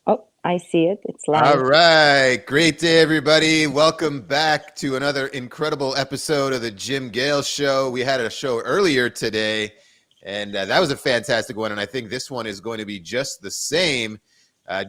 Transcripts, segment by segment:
Oh, I see it. It's All live. right. Great day, everybody. Welcome back to another incredible episode of the Jim Gale Show. We had a show earlier today, and that was a fantastic one. And I think this one is going to be just the same.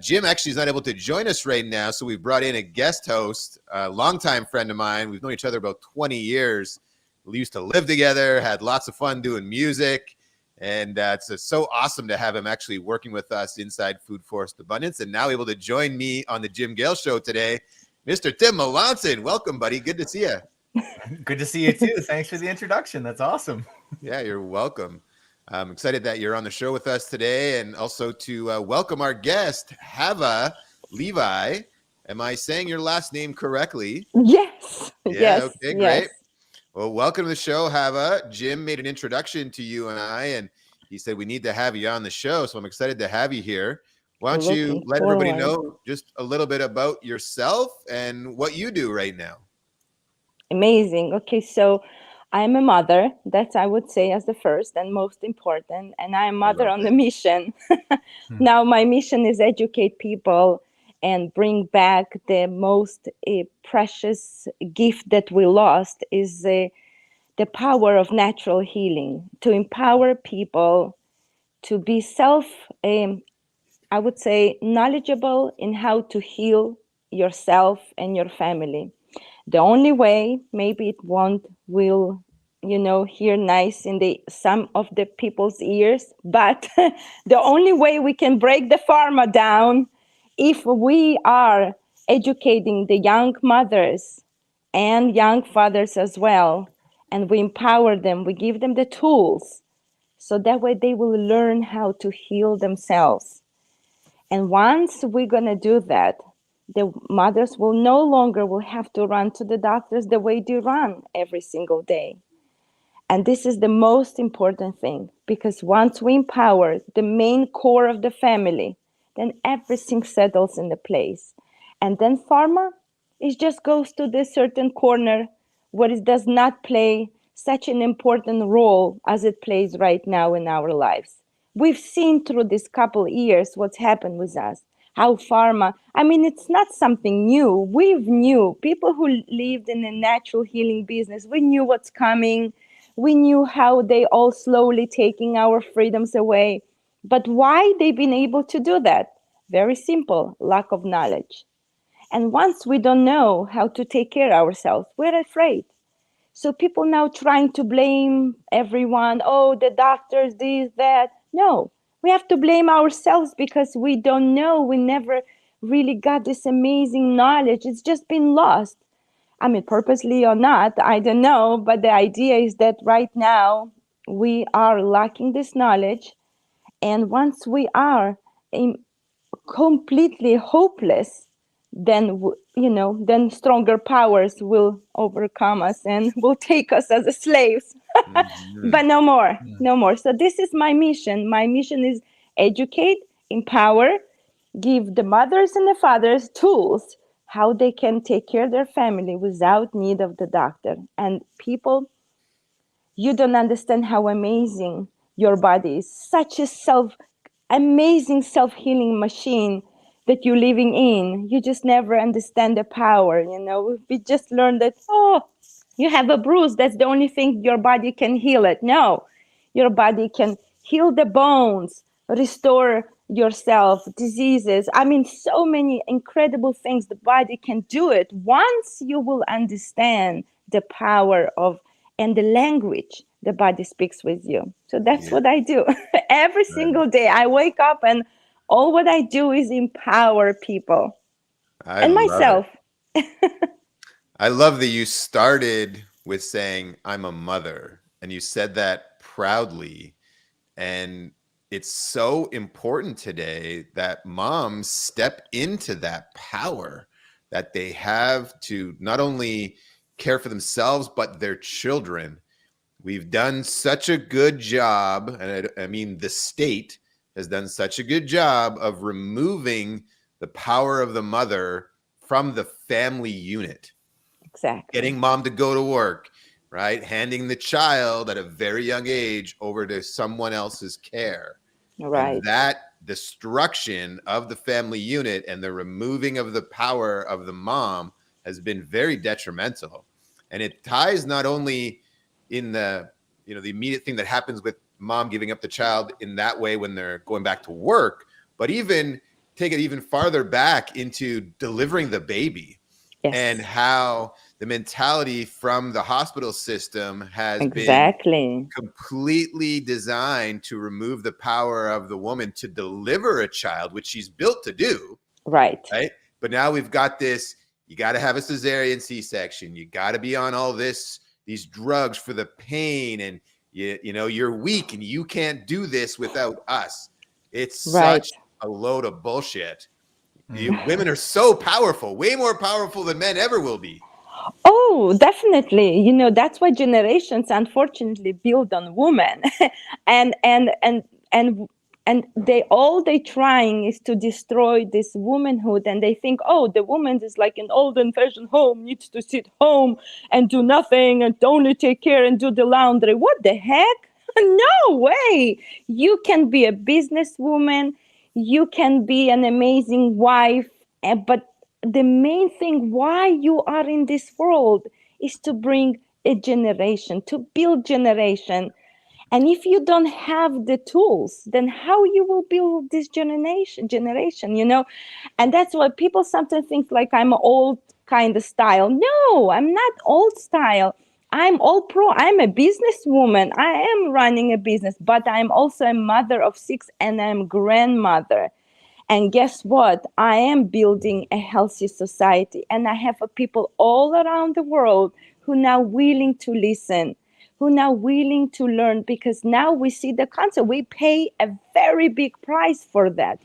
Jim actually is not able to join us right now, so we brought in a guest host, a longtime friend of mine. We've known each other about 20 years. We used to live together, had lots of fun doing music. And it's so awesome to have him actually working with us inside Food Forest Abundance and now able to join me on the Jim Gale Show today. Mr. Tim Melanson, welcome, buddy. Good to see you. Good to see you too. Thanks for the introduction. That's awesome. Yeah, you're welcome. I'm excited that you're on the show with us today and also to welcome our guest, Hava Levi. Am I saying your last name correctly? Yes, Yeah, yes, okay, yes. great. Well, welcome to the show, Hava. Jim made an introduction to you and I, and he said we need to have you on the show. So I'm excited to have you here. Why don't you Looking let everybody forward. know just a little bit about yourself and what you do right now? Amazing. Okay, so I'm a mother. That's, I would say, as the first and most important. And I'm a I mother love on the that. mission. Now, my mission is educate people and bring back the most precious gift that we lost is the power of natural healing to empower people to be um, I would say, knowledgeable in how to heal yourself and your family. The only way, maybe it won't will, hear nice in the some of the people's ears, but the only way we can break the pharma down if we are educating the young mothers and young fathers as well, and we empower them, we give them the tools, so that way they will learn how to heal themselves. And once we're going to do that, the mothers will no longer will have to run to the doctors the way they run every single day. And this is the most important thing, because once we empower the main core of the family, then everything settles in the place. And then pharma, it just goes to this certain corner where it does not play such an important role as it plays right now in our lives. We've seen through this couple years what's happened with us, how pharma, I mean, it's not something new. We've knew, people who lived in a natural healing business, we knew what's coming. We knew how they all slowly taking our freedoms away. But why they've been able to do that? Very simple, lack of knowledge. And once we don't know how to take care of ourselves, we're afraid. So people now trying to blame everyone. Oh, the doctors, this, that. No, we have to blame ourselves because we don't know. We never really got this amazing knowledge. It's just been lost. I mean, purposely or not, I don't know. But the idea is that right now we are lacking this knowledge. And once we are in completely hopeless, then then stronger powers will overcome us and will take us as slaves. Mhm. But no more, Yeah. no more. So this is my mission. My mission is educate, empower, give the mothers and the fathers tools how they can take care of their family without need of the doctor. And people, you don't understand how amazing your body is. Such a amazing self-healing machine that you're living in. You just never understand the power. We just learned that, oh, you have a bruise, that's the only thing your body can heal it. No, your body can heal the bones, restore yourself, diseases. I mean, so many incredible things the body can do it once you will understand the power of and the language the body speaks with you. So that's Yeah, what I do. Every single day I wake up and all what I do is empower people I and love it. myself. I love that you started with saying, I'm a mother, and you said that proudly. And it's so important today that moms step into that power that they have to not only care for themselves, but their children. We've done such a good job, and I mean, the state has done such a good job of removing the power of the mother from the family unit, Exactly. getting mom to go to work, right? Handing the child at a very young age over to someone else's care. And Right. destruction of the family unit and the removing of the power of the mom has been very detrimental. And it ties not only in the, the immediate thing that happens with mom giving up the child in that way when they're going back to work, but even take it even farther back into delivering the baby. Yes. And how the mentality from the hospital system has Exactly. been completely designed to remove the power of the woman to deliver a child, which she's built to do. Right. But now we've got this, you got to have a cesarean C-section. You got to be on all these drugs for the pain, and you're weak and you can't do this without us. It's such a load of bullshit. Women are so powerful, way more powerful than men ever will be. Oh, definitely. That's why generations unfortunately build on women. and they trying is to destroy this womanhood, and they think, oh, the woman is like an old fashioned home, needs to sit home and do nothing and only take care and do the laundry. What the heck? No way. You can be a businesswoman, you can be an amazing wife, but the main thing why you are in this world is to bring a generation, to build generation. And if you don't have the tools, then how you will build this generation? And that's why people sometimes think like I'm old kind of style. No, I'm not old style. I'm all pro. I'm a businesswoman. I am running a business, but I'm also a mother of 6 and I'm grandmother. And guess what? I am building a healthy society, and I have people all around the world who now willing to listen, who now willing to learn, because now we see the concept. We pay a very big price for that.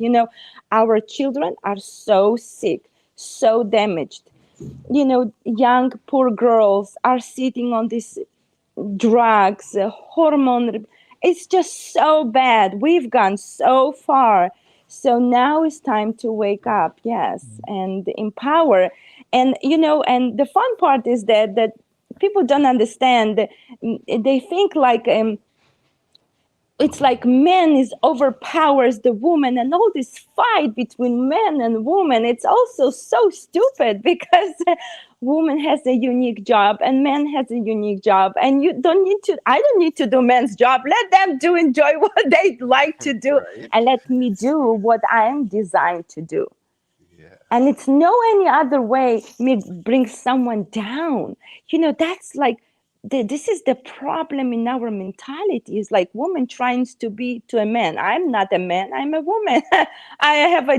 Our children are so sick, so damaged. Young poor girls are sitting on these drugs, hormone. It's just so bad. We've gone so far. So now it's time to wake up, yes, and empower. And and the fun part is that people don't understand. They think like it's like men is overpowers the woman, and all this fight between men and women. It's also so stupid because woman has a unique job and man has a unique job, and I don't need to do men's job. Let them enjoy what they like to do, and let me do what I am designed to do. And it's no any other way me bring someone down. That's like this is the problem in our mentality. Is like woman trying to be to a man. I'm not a man, I'm a woman. I have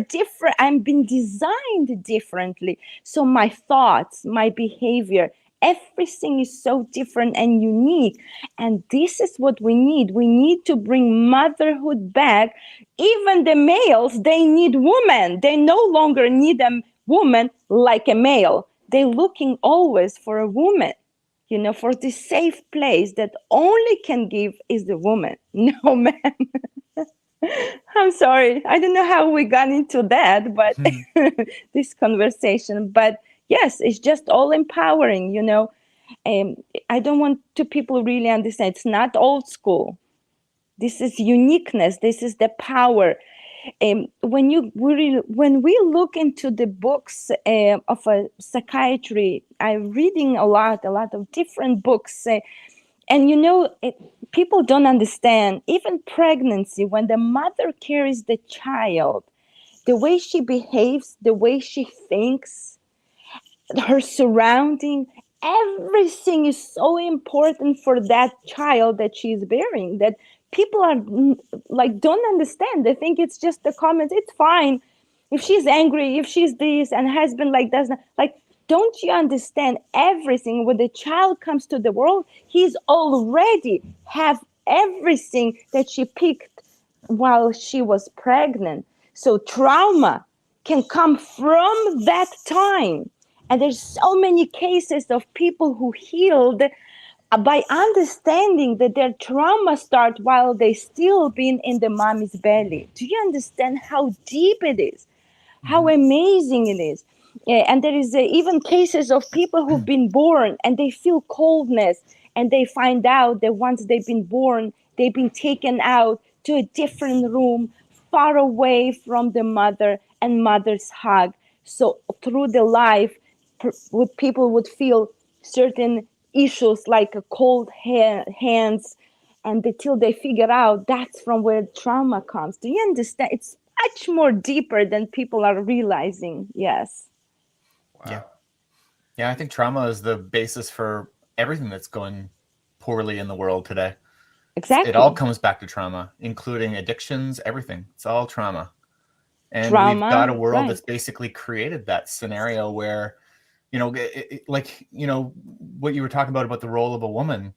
I'm been designed differently. So my thoughts, my behavior, everything is so different and unique. And this is what we need. We need to bring motherhood back. Even the males, they need women. They no longer need a woman like a male. They're looking always for a woman, for the safe place that only can give is the woman, no man. I'm sorry. I don't know how we got into that, but this conversation. But yes, it's just all empowering, I don't want to people really understand. It's not old school. This is uniqueness. This is the power. When we look into the books of a psychiatry, I'm reading a lot of different books, and people don't understand. Even pregnancy, when the mother carries the child, the way she behaves, the way she thinks, her surrounding, everything is so important for that child that she's bearing, that people are like don't understand. They think it's just the comments. It's fine if she's angry, if she's this, and husband like does not like. Don't you understand everything? When the child comes to the world, he's already have everything that she picked while she was pregnant. So trauma can come from that time. And there's so many cases of people who healed by understanding that their trauma start while they still been in the mommy's belly. Do you understand how deep it is? How amazing it is? And there is even cases of people who've been born and they feel coldness, and they find out that once they've been born, they've been taken out to a different room far away from the mother and mother's hug. So through the life, people would feel certain issues like a cold hands, and until they figure out that's from where trauma comes. Do you understand? It's much more deeper than people are realizing. Yes. Yeah. Yeah, I think trauma is the basis for everything that's going poorly in the world today. It all Exactly. comes back to trauma, including addictions, everything. It's all trauma. And we've got a Trauma, world right. that's basically created that scenario where, like, what you were talking about the role of a woman.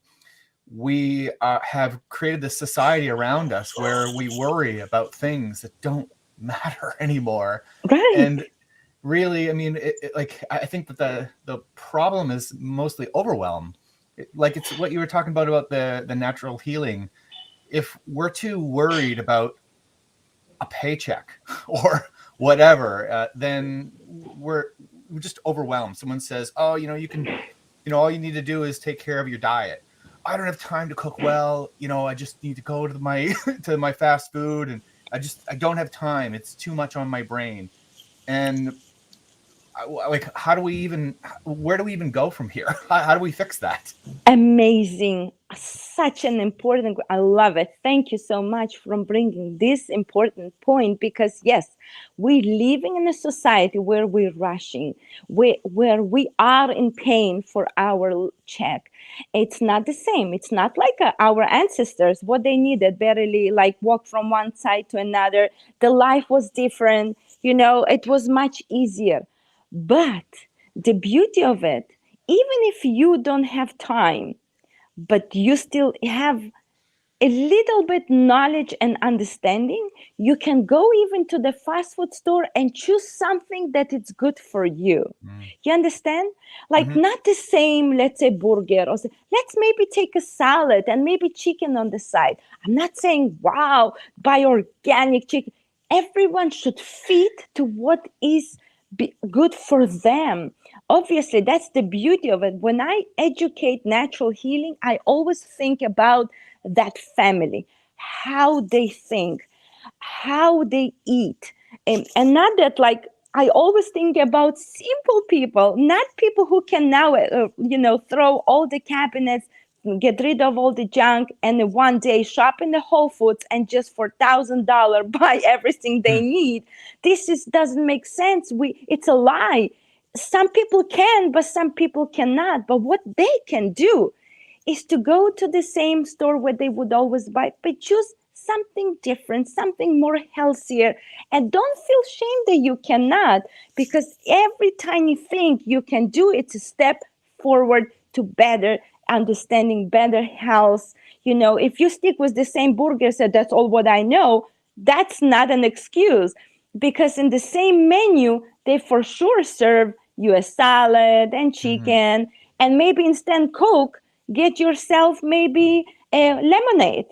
We have created this society around us where we worry about things that don't matter anymore. Right. And really, I mean, I think that the problem is mostly overwhelm. Like, it's what you were talking about the natural healing. If we're too worried about a paycheck or whatever, then we're just overwhelmed. Someone says, "Oh, you can, all you need to do is take care of your diet." I don't have time to cook well. I just need to go to my to my fast food, and I don't have time. It's too much on my brain. And like, where do we even go from here? How do we fix that? Amazing. Such an important, I love it. Thank you so much for bringing this important point, because yes, we're living in a society where we're rushing, where we are in pain for our check. It's not the same. It's not like our ancestors, what they needed, barely like walk from one side to another. The life was different. It was much easier. But the beauty of it, even if you don't have time, but you still have a little bit knowledge and understanding, you can go even to the fast food store and choose something that it's good for you. You understand? Like, Mm-hmm. not the same, let's say, burger, or let's maybe take a salad and maybe chicken on the side. I'm not saying, wow, buy organic chicken. Everyone should fit to what is good for them. Obviously, that's the beauty of it. When I educate natural healing, I always think about that family, how they think, how they eat, and not that, like, I always think about simple people, not people who can now throw all the cabinets, get rid of all the junk, and one day shop in the Whole Foods and just for $1,000 buy everything they need. This doesn't make sense. It's a lie. Some people can, but some people cannot. But what they can do is to go to the same store where they would always buy, but choose something different, something more healthier. And don't feel shame that you cannot, because every tiny thing you can do, it's a step forward to better understanding, better health. If you stick with the same burger, said that's all what I know, that's not an excuse, because in the same menu, they for sure serve you a salad and Mm-hmm. chicken, and maybe instant Coke. Get yourself maybe a lemonade,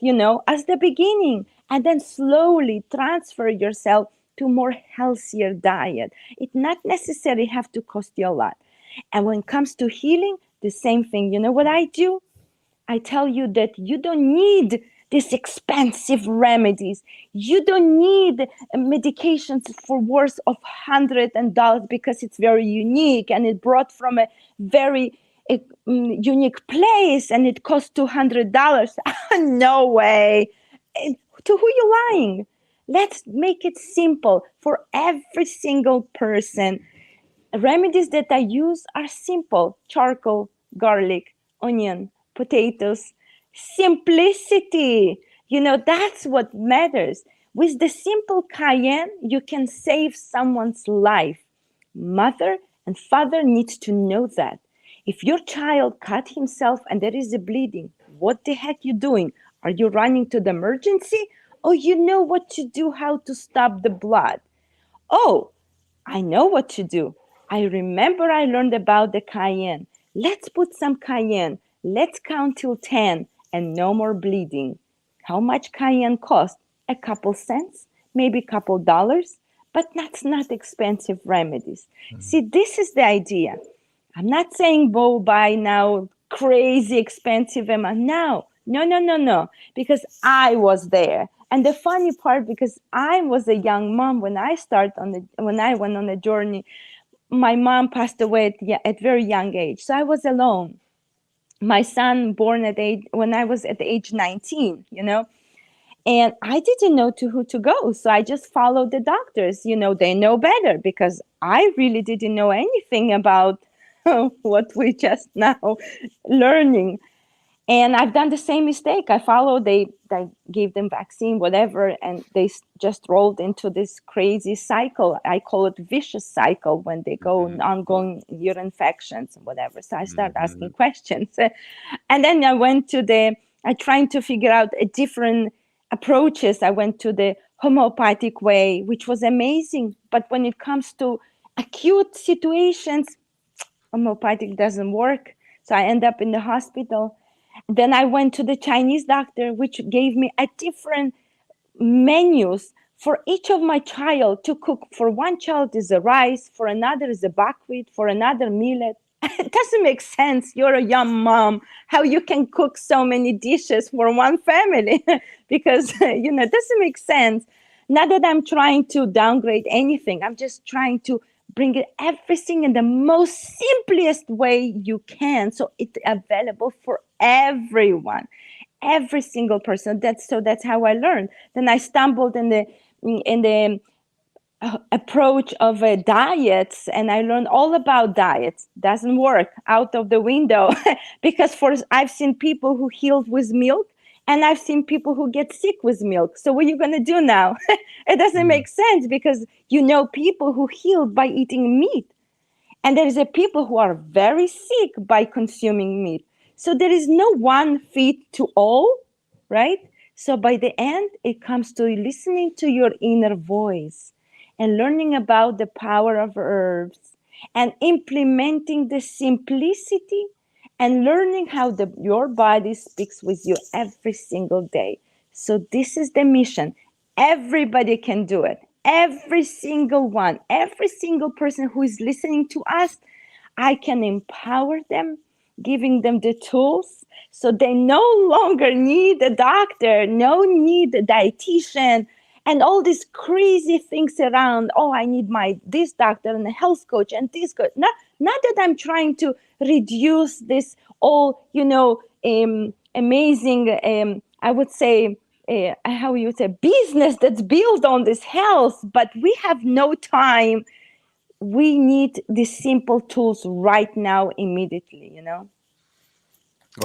as the beginning, and then slowly transfer yourself to more healthier diet. It not necessarily have to cost you a lot. And when it comes to healing, the same thing. You know what I do? I tell you that you don't need these expensive remedies. You don't need medications for worth of $100 because it's very unique and it brought from a very unique place and it costs $200. No way. To who you lying? Let's make it simple for every single person. Remedies that I use are simple: charcoal, garlic, onion, potatoes. Simplicity. That's what matters. With the simple cayenne, you can save someone's life. Mother and father needs to know that. If your child cut himself and there is a bleeding, what the heck you doing? Are you running to the emergency? Or you know what to do, how to stop the blood? Oh, I know what to do. I remember I learned about the cayenne. Let's put some cayenne. Let's count till 10 and no more bleeding. How much cayenne cost? A couple cents, maybe a couple dollars, but that's not expensive remedies. Mm-hmm. See, this is the idea. I'm not saying go buy now crazy expensive amount. No, no, no, no, no. Because I was there And the funny part, because I was a young mom when I went on the journey, my mom passed away at very young age. So I was alone. My son born when I was at the age 19, and I didn't know to who to go. So I just followed the doctors. They know better, because I really didn't know anything about what we just now learning. And I've done the same mistake. They gave them vaccine, whatever, and they just rolled into this crazy cycle. I call it vicious cycle, when they go ongoing ear infections and whatever. So I started asking questions. And then I trying to figure out a different approaches. I went to the homeopathic way, which was amazing. But when it comes to acute situations, homeopathic doesn't work. So I end up in the hospital. Then I went to the Chinese doctor, which gave me a different menus for each of my child to cook. For one child is a rice, for another is a buckwheat, for another millet. It doesn't make sense. You're a young mom, how you can cook so many dishes for one family, because it doesn't make sense. Not that I'm trying to downgrade anything. I'm just trying to bring it everything in the most simplest way you can, so it's available for everyone, every single person. That's how I learned. Then I stumbled in the approach of diets, and I learned all about diets. Doesn't work, out of the window. Because I've seen people who healed with milk, and I've seen people who get sick with milk. So what are you going to do now? It doesn't make sense, because people who healed by eating meat, and there is a people who are very sick by consuming meat. So there is no one fit to all, right? So by the end, it comes to listening to your inner voice and learning about the power of herbs and implementing the simplicity and learning how your body speaks with you every single day. So this is the mission. Everybody can do it. Every single one, every single person who is listening to us, I can empower them, giving them the tools, so they no longer need a doctor, no need a dietitian, and all these crazy things around. Oh, I need this doctor and a health coach and this coach. Not that I'm trying to reduce this all, amazing, I would say, how you say, business that's built on this health, but we have no time. We need these simple tools right now, immediately, Well,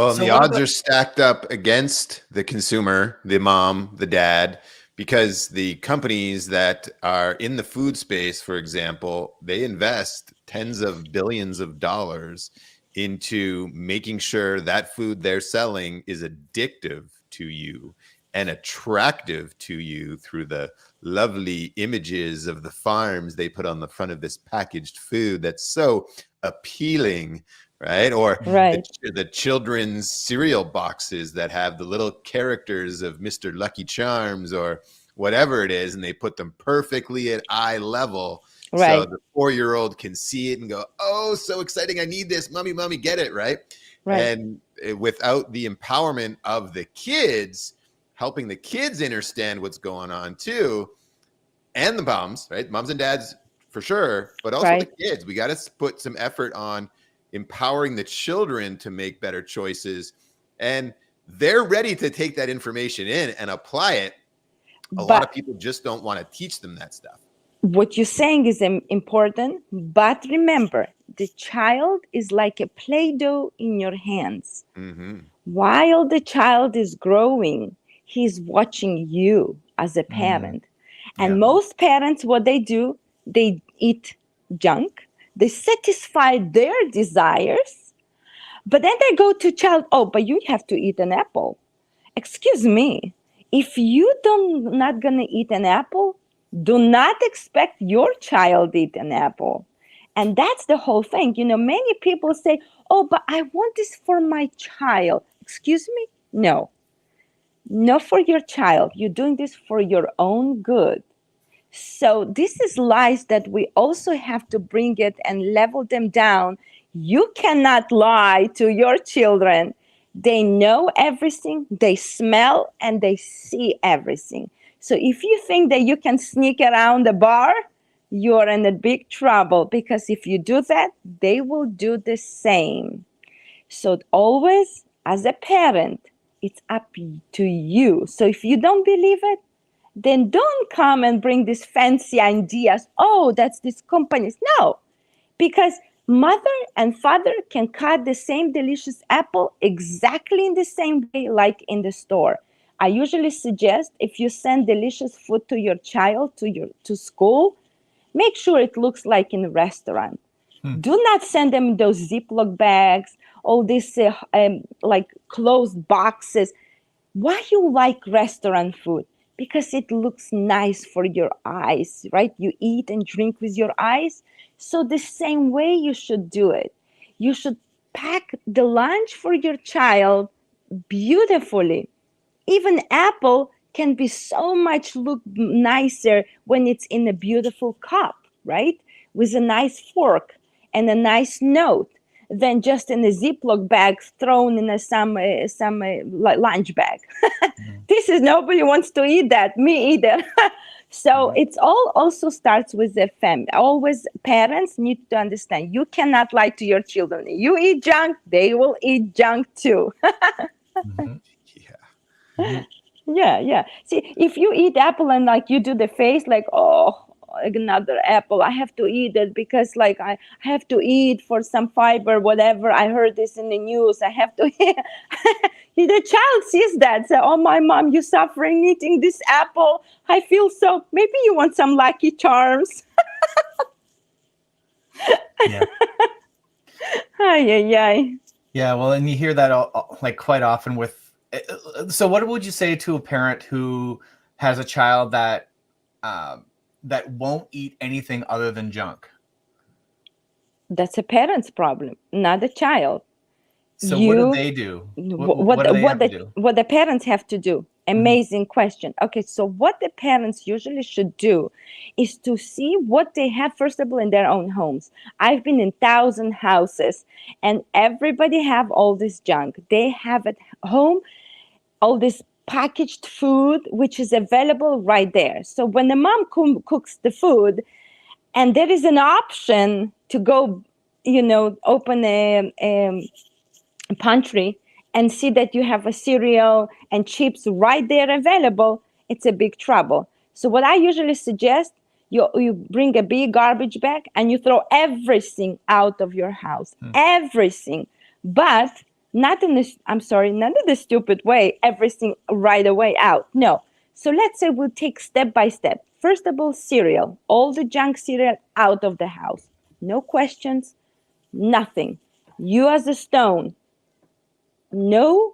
and So the what odds about are stacked up against the consumer, the mom, the dad, because the companies that are in the food space, for example, they invest tens of billions of dollars into making sure that food they're selling is addictive to you and attractive to you through the lovely images of the farms they put on the front of this packaged food that's so appealing, right? Or right? the children's cereal boxes that have the little characters of Mr. Lucky Charms or whatever it is, and they put them perfectly at eye level. So Right. the 4-year-old can see it and go, oh, so exciting. I need this. Mommy, get it, right? Right. And without the empowerment of the kids, helping the kids understand what's going on too, and the moms, right? Moms and dads for sure, but also Right. the kids. We got to put some effort on empowering the children to make better choices. And they're ready to take that information in and apply it. A lot of But people just don't want to teach them that stuff. what you're saying is important, but remember, the child is like a Play-Doh in your hands. While the child is growing, he's watching you as a parent. And most parents, what they do, they eat junk, they satisfy their desires, but then they go to child, oh, but you have to eat an apple. Excuse me, if you not gonna eat an apple, do not expect your child eat an apple. And that's the whole thing. Many people say, oh, but I want this for my child. Excuse me? No, not for your child. You're doing this for your own good. So this is lies that we also have to bring it and level them down. You cannot lie to your children. They know everything, they smell, and they see everything. So if you think that you can sneak around the bar, you're in a big trouble, because if you do that, they will do the same. So always, as a parent, it's up to you. So if you don't believe it, then don't come and bring these fancy ideas. Oh, that's these companies. No, because mother and father can cut the same delicious apple exactly in the same way like in the store. I usually suggest, if you send delicious food to your child to school, make sure it looks like in a restaurant. Do not send them those Ziploc bags, all these like closed boxes. Why you like restaurant food? Because it looks nice for your eyes, right? You eat and drink with your eyes. So the same way you should do it. You should pack the lunch for your child beautifully. Even apple can be so much look nicer when it's in a beautiful cup, right? With a nice fork and a nice note, than just in a Ziploc bag thrown in some lunch bag. This is, nobody wants to eat that, me either. So it's all also starts with the family. Always parents need to understand, you cannot lie to your children. You eat junk, they will eat junk too. Yeah. Yeah. See, if you eat apple and like you do the face like, oh, another apple, I have to eat it because like I have to eat for some fiber, whatever. I heard this in the news. I have to. The child sees that. Say, oh, my mom, you suffering eating this apple. I feel so. Maybe you want some Lucky Charms. Yeah. Ay. Yeah, well, and you hear that like quite often with. So, what would you say to a parent who has a child that that won't eat anything other than junk? That's a parent's problem, not a child. So, what do they do? What do they have to do? What the parents have to do. Amazing question. Okay, so what the parents usually should do is to see what they have, first of all, in their own homes. I've been in 1,000 houses, and everybody have all this junk. They have at home all this packaged food, which is available right there. So when the mom cooks the food, and there is an option to go, open a pantry and see that you have a cereal and chips right there available, it's a big trouble. So what I usually suggest, you bring a big garbage bag and you throw everything out of your house. Everything. But not in the stupid way, everything right away out. No. So let's say we'll take step by step. First of all, cereal. All the junk cereal out of the house. No questions, nothing. You as a stone, no,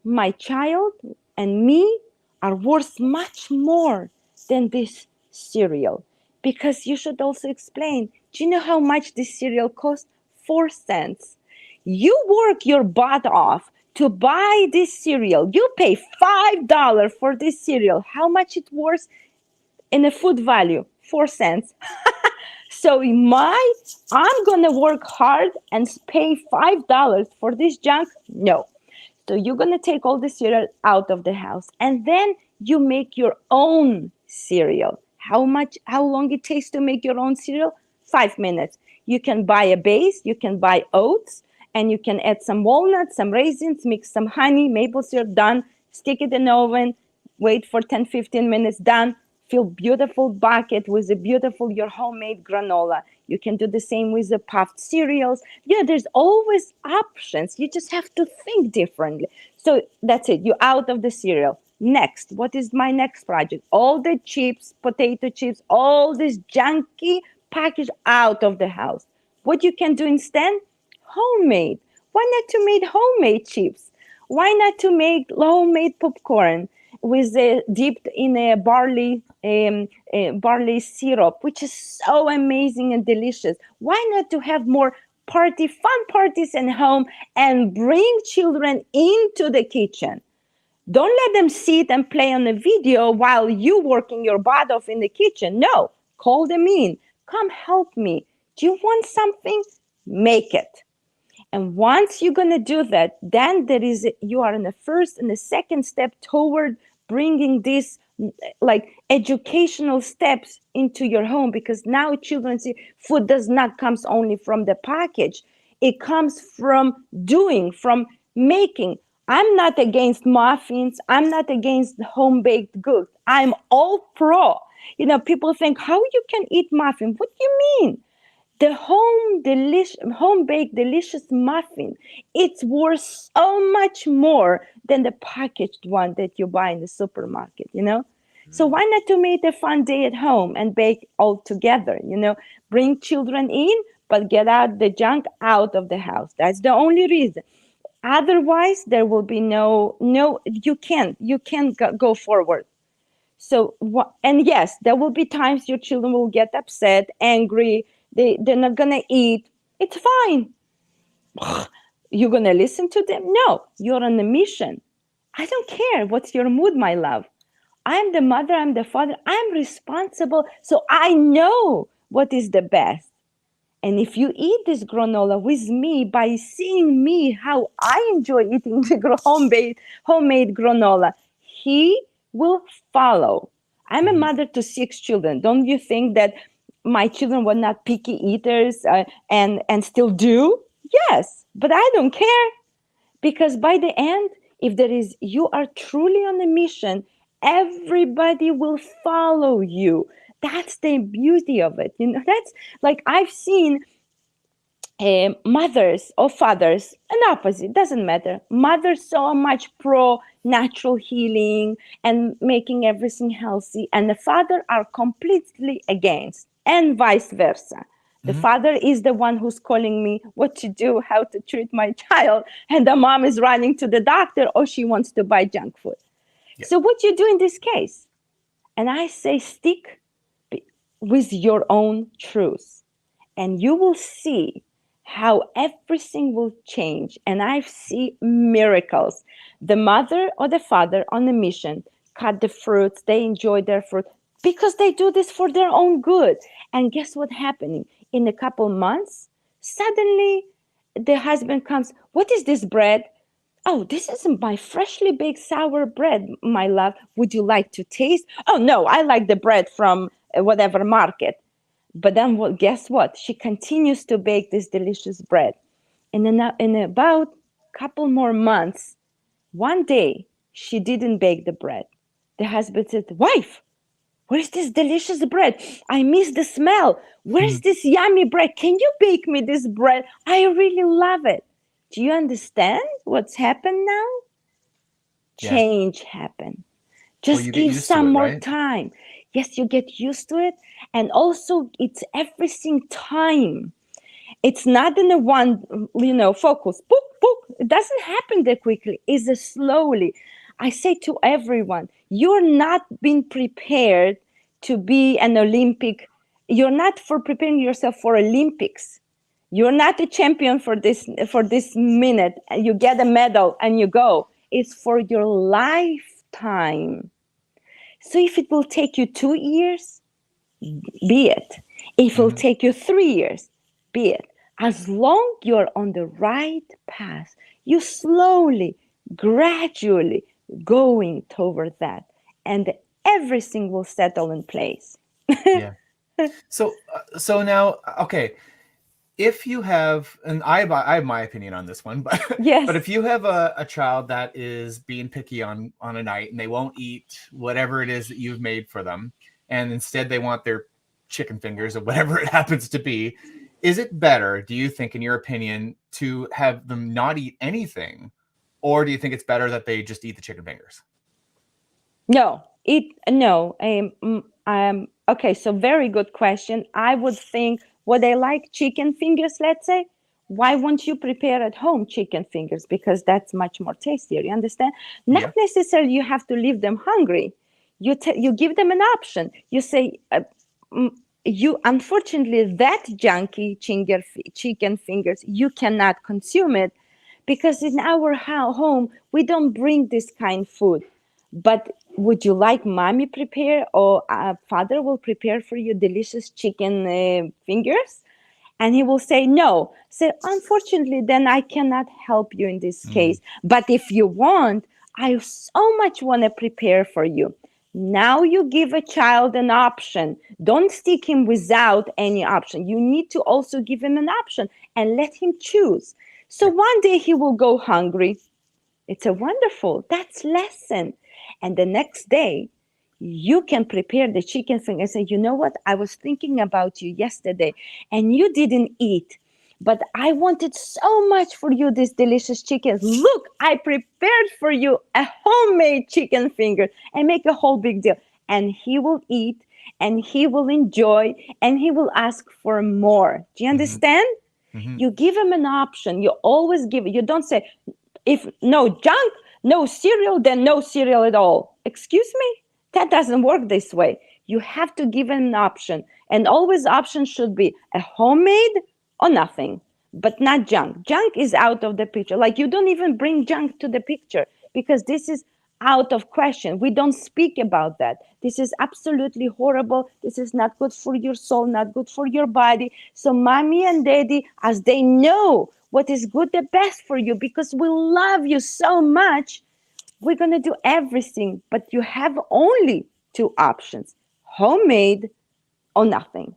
my child and me are worth much more than this cereal. Because you should also explain, do you know how much this cereal costs? 4 cents. You work your butt off to buy this cereal. You pay $5 for this cereal. How much it worth in a food value? 4 cents. So I'm gonna work hard and pay $5 for this junk? No. So you're gonna take all the cereal out of the house, and then you make your own cereal. How long it takes to make your own cereal? 5 minutes. You can buy a base, you can buy oats, and you can add some walnuts, some raisins, mix some honey, maple syrup, done. Stick it in the oven, wait for 10-15 minutes, done. Feel beautiful bucket with a beautiful your homemade granola. You can do the same with the puffed cereals. There's always options. You just have to think differently. So that's it. You're out of the cereal. Next, what is my next project? All the chips, potato chips, all this junky package out of the house. What you can do instead? Homemade. Why not to make homemade chips? Why not to make homemade popcorn with dipped in a barley syrup, which is so amazing and delicious? Why not to have more fun parties at home and bring children into the kitchen? Don't let them sit and play on a video while you working your butt off in the kitchen. No, call them in. Come help me. Do you want something? Make it. And once you're going to do that, then you are in the first and the second step toward bringing this like educational steps into your home, because now children see food does not comes only from the package. It comes from doing, from making. I'm not against muffins. I'm not against home baked goods. I'm all pro. People think, how you can eat muffin? What do you mean? The home baked delicious muffin, it's worth so much more than the packaged one that you buy in the supermarket. So why not to make a fun day at home and bake all together? Bring children in, but get out the junk out of the house. That's the only reason. Otherwise, there will be no. You can't go forward. So, and yes, there will be times your children will get upset, angry. They're not gonna eat. It's fine. You're gonna listen to them? No, you're on a mission. I don't care what's your mood, my love. I'm the mother, I'm the father, I'm responsible. So I know what is the best. And if you eat this granola with me, by seeing me how I enjoy eating the homemade granola, he will follow. I'm a mother to 6 children. Don't you think that my children were not picky eaters and still do? Yes, but I don't care, because by the end, if you are truly on a mission, everybody will follow you. That's the beauty of it. That's like I've seen mothers or fathers, an opposite, doesn't matter. Mothers so much pro natural healing and making everything healthy, and the father are completely against, and vice versa. The father is the one who's calling me what to do, how to treat my child, and the mom is running to the doctor, or she wants to buy junk food. Yeah. So what you do in this case? And I say, stick with your own truth, and you will see how everything will change. And I see miracles. The mother or the father on a mission cut the fruits, they enjoy their fruit because they do this for their own good. And guess what's happening? In a couple months, suddenly the husband comes, what is this bread? Oh, this isn't my freshly baked sour bread, my love. Would you like to taste? Oh, no, I like the bread from whatever market. But then, well, guess what? She continues to bake this delicious bread. And in about a couple more months, one day, she didn't bake the bread. The husband said, wife, where's this delicious bread? I miss the smell. Where's this yummy bread? Can you bake me this bread? I really love it. Do you understand what's happened now? Yeah. Change happened. Just give some more time. Yes, you get used to it. And also, it's everything time. It's not in a one, focus. Book, book. It doesn't happen that quickly. It's a slowly. I say to everyone, you're not being prepared to be an Olympic. You're not for preparing yourself for Olympics. You're not a champion for this minute. You get a medal and you go. It's for your lifetime. So if it will take you 2 years, be it. If it will take you 3 years, be it. As long you're on the right path, you slowly, gradually going toward that, and everything will settle in place. Yeah. So now, okay, if you have, and I have my opinion on this one, but Yes. But if you have a child that is being picky on a night and they won't eat whatever it is that you've made for them, and instead they want their chicken fingers or whatever it happens to be, is it better, do you think, in your opinion, to have them not eat anything, or do you think it's better that they just eat the chicken fingers? No. Okay, so very good question. I would think, would they like chicken fingers, let's say? Why won't you prepare at home chicken fingers? Because that's much more tastier, you understand? Not necessarily you have to leave them hungry. You give them an option. You say, unfortunately, that junky chicken fingers, you cannot consume it, because in our home, we don't bring this kind of food. But would you like mommy prepare, or father will prepare for you delicious chicken fingers? And he will say no. So unfortunately, then I cannot help you in this case. But if you want, I so much want to prepare for you. Now you give a child an option. Don't stick him without any option. You need to also give him an option and let him choose. So one day he will go hungry. It's a wonderful, that's lesson. And the next day, you can prepare the chicken finger and say, you know what? I was thinking about you yesterday and you didn't eat. But I wanted so much for you this delicious chicken. Look, I prepared for you a homemade chicken finger and make a whole big deal. And he will eat and he will enjoy and he will ask for more. Do you understand? Mm-hmm. You give him an option. You always give it. You don't say, if no junk, no cereal, then no cereal at all. Excuse me? That doesn't work this way. You have to give him an option. And always option should be a homemade or nothing, but not junk. Junk is out of the picture. Like you don't even bring junk to the picture because this is out of question. We don't speak about that. This is absolutely horrible. This is not good for your soul, not good for your body. So mommy and daddy, as they know what is good, the best for you, because we love you so much, we're going to do everything. But you have only two options, homemade or nothing.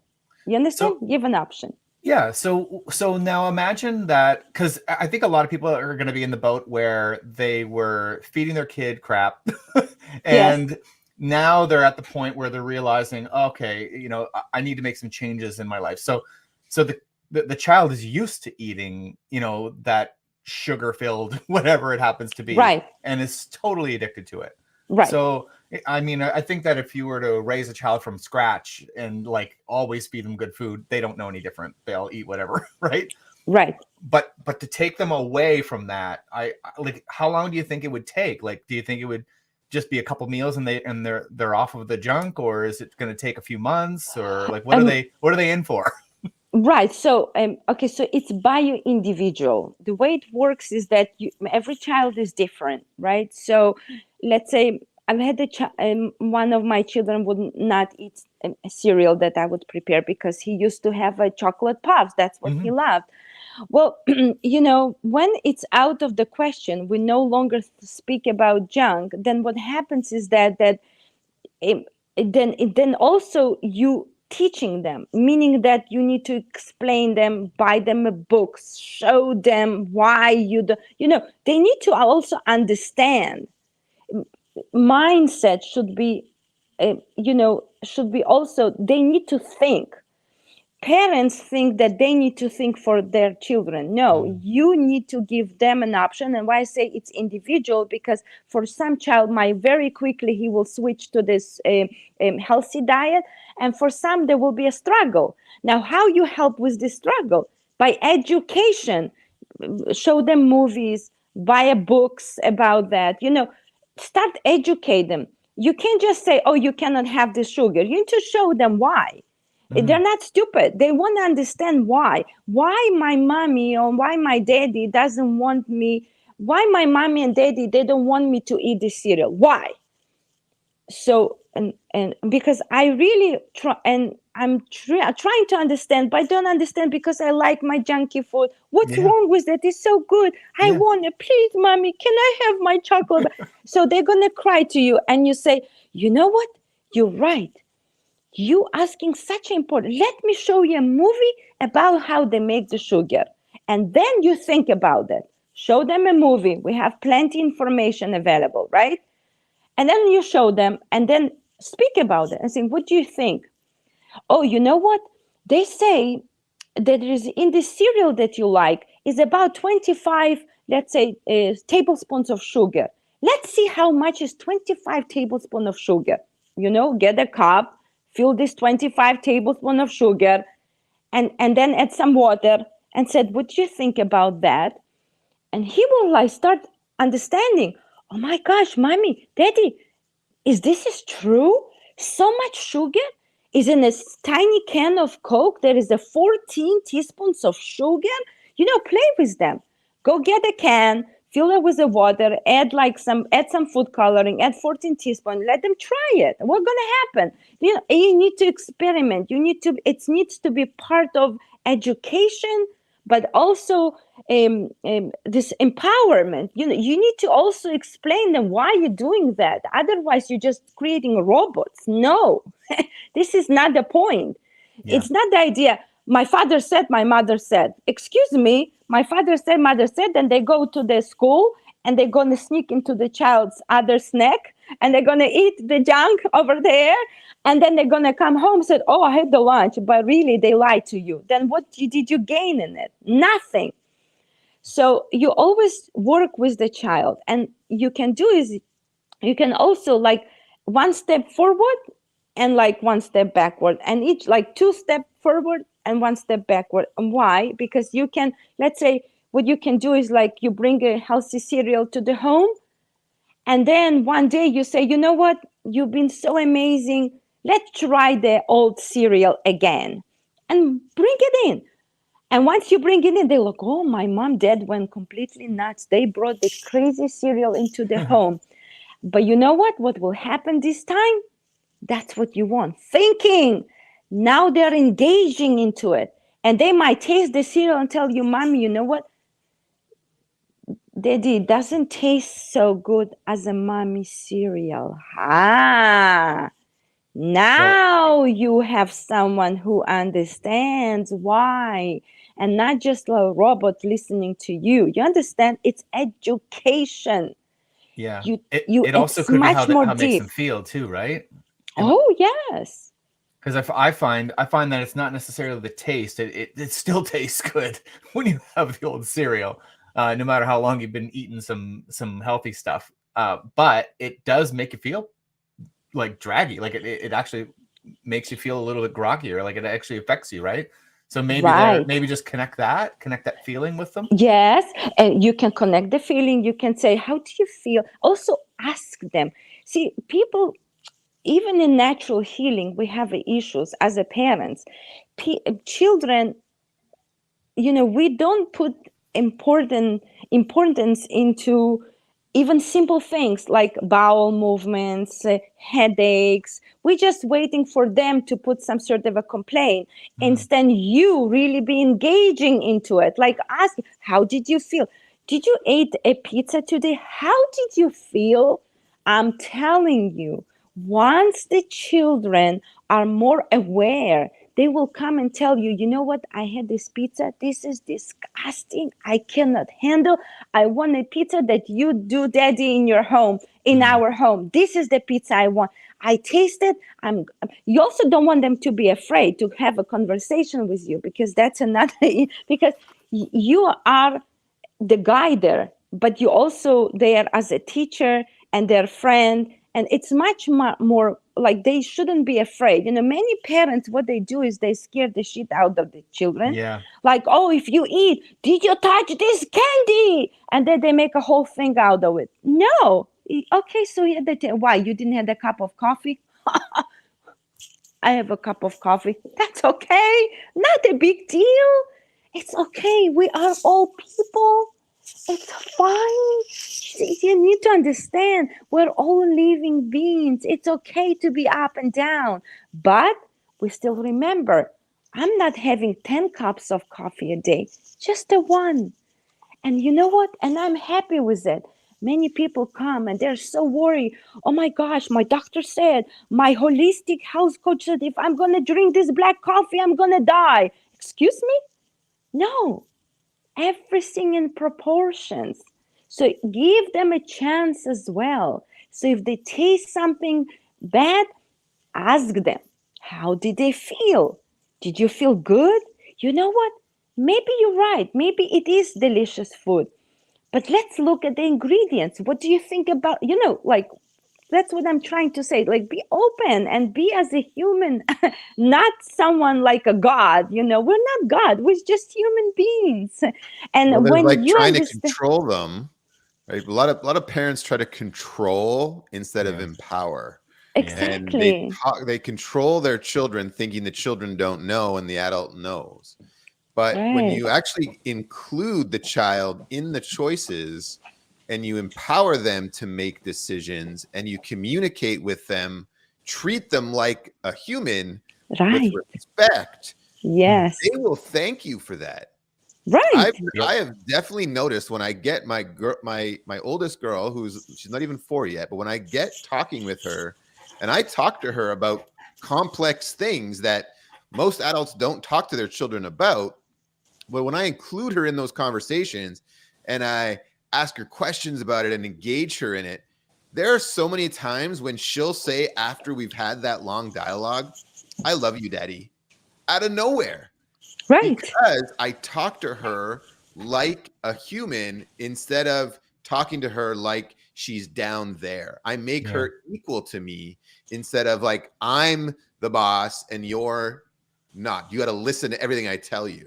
You understand? So, Give an option. yeah. So now imagine that, because I think a lot of people are going to be in the boat where they were feeding their kid crap, and Yes. now they're at the point where they're realizing, okay, I need to make some changes in my life. So the child is used to eating, that sugar-filled whatever it happens to be, Right. and is totally addicted to it. Right. So, I mean, I think that if you were to raise a child from scratch and like always feed them good food, they don't know any different. They'll eat whatever, right? Right. But to take them away from that, I like, how long do you think it would take? Like, do you think it would just be a couple meals and they're off of the junk, or is it going to take a few months, or like what are they in for? Right. So, okay. So it's bio individual. The way it works is that every child is different, right? So, let's say I've had one of my children would not eat a cereal that I would prepare because he used to have a chocolate puffs. That's what he loved. Well, when it's out of the question, we no longer speak about junk. Then what happens is that then also you teaching them, meaning that you need to explain them, buy them books, show them why they need to also understand. Mindset should be also, they need to think. Parents think that they need to think for their children. No, you need to give them an option. And why I say it's individual, because for some child might very quickly he will switch to this healthy diet, and for some there will be a struggle. Now, how you help with this struggle? By education. Show them movies, buy books about that, start educate them. You can't just say, oh, you cannot have the sugar. You need to show them why. They're not stupid. They want to understand why my mommy or why my daddy doesn't want me, why my mommy and daddy, they don't want me to eat this cereal. Why? So, and because I really try, and I'm trying to understand, but I don't understand because I like my junky food. What's wrong with that? It's so good. I want it. Please, mommy, can I have my chocolate? So they're going to cry to you, and you say, you know what? You're right. You asking such important. Let me show you a movie about how they make the sugar. And then you think about it. Show them a movie. We have plenty information available, right? And then you show them and then speak about it and say, what do you think? Oh, you know what? They say that is in the cereal that you like is about 25, let's say, tablespoons of sugar. Let's see how much is 25 tablespoons of sugar. Get a cup, fill this 25 tablespoons of sugar, and then add some water and said, what do you think about that? And he will start understanding, oh my gosh, mommy, daddy, this is true? So much sugar? Is in a tiny can of Coke, there is a 14 teaspoons of sugar? Play with them. Go get a can, fill it with the water, add some food coloring, add 14 teaspoons, let them try it. What's gonna happen? You need to experiment. It needs to be part of education, but also this empowerment. You know, you need to also explain them why you're doing that. Otherwise, you're just creating robots. No, this is not the point. Yeah. It's not the idea. My father said, my mother said. Excuse me, my father said, mother said, and they go to the school and they're going to sneak into the child's other snack and they're going to eat the junk over there. And then they're going to come home and say, oh, I had the lunch, but really they lied to you. Then what did you gain in it? Nothing. So you always work with the child, and you can do is you can also like one step forward and like one step backward, and each like two step forward and one step backward. And why? Because you can, let's say, what you can do is like you bring a healthy cereal to the home, and then one day you say, you know what, you've been so amazing, let's try the old cereal again, and bring it in. And once you bring it in, they look, oh, my mom, dad went completely nuts. They brought the crazy cereal into the home. But you know what? What will happen this time? That's what you want. Thinking. Now they're engaging into it. And they might taste the cereal and tell you, Mommy, you know what? Daddy, it doesn't taste so good as a mommy cereal. Ah. Now you have someone who understands why, and not just a robot listening to you. You understand? It's education. Yeah. You, It also it's could be much more how it makes deep. them feel too, right? Oh yes. Because I find that it's not necessarily the taste. It still tastes good when you have the old cereal, no matter how long you've been eating some healthy stuff. But it does make you feel like draggy. Like it actually makes you feel a little bit groggier. Like it actually affects you, right? So maybe just connect that feeling with them. Yes, and you can connect the feeling. You can say, how do you feel? Also ask them. See, people, even in natural healing, we have issues as a parents. Children, you know, we don't put importance into even simple things like bowel movements, headaches. We're just waiting for them to put some sort of a complaint. Instead, you really be engaging into it. Like ask, how did you feel? Did you eat a pizza today? How did you feel? I'm telling you, once the children are more aware, they will come and tell you, you know what, I had this pizza. This is disgusting. I cannot handle. I want a pizza that you do, Daddy, in your home, in our home. This is the pizza I want. I tasted. You also don't want them to be afraid to have a conversation with you, because that's another, because you are the guider, but you also there as a teacher and their friend, and it's much more like they shouldn't be afraid. You know, many parents, what they do is they scare the shit out of the children. Yeah. Like, oh, if you eat, did you touch this candy? And then they make a whole thing out of it. No. Okay, so you had why you didn't have a cup of coffee? I have a cup of coffee. That's okay. Not a big deal. It's okay. We are all people. It's fine. You need to understand we're all living beings. It's okay to be up and down. But we still remember, I'm not having 10 cups of coffee a day, just the one. And you know what? And I'm happy with it. Many people come and they're so worried. Oh my gosh, my doctor said, my holistic health coach said, if I'm going to drink this black coffee, I'm going to die. Excuse me? No, everything in proportions. So give them a chance as well. So if they taste something bad, ask them, how did they feel? Did you feel good? You know what? Maybe you're right. Maybe it is delicious food. But let's look at the ingredients. What do you think about, like, that's what I'm trying to say. Like, be open and be as a human, not someone like a god. We're not God. We're just human beings. And Well, there's when like you trying to understand, control them. Right? A lot of parents try to control instead of empower. And exactly, they control their children thinking the children don't know and the adult knows. But when right, you actually include the child in the choices and you empower them to make decisions and you communicate with them, treat them like a human with right, respect, yes, they will thank you for that. Right. I have definitely noticed when I get my girl, my oldest girl, she's not even 4 yet, but when I get talking with her, and I talk to her about complex things that most adults don't talk to their children about, but when I include her in those conversations and I ask her questions about it and engage her in it, there are so many times when she'll say after we've had that long dialogue, "I love you, Daddy," out of nowhere, Right. because I talk to her like a human instead of talking to her like she's down there. I make Yeah. her equal to me instead of like I'm the boss and you're not. You got to listen to everything I tell you.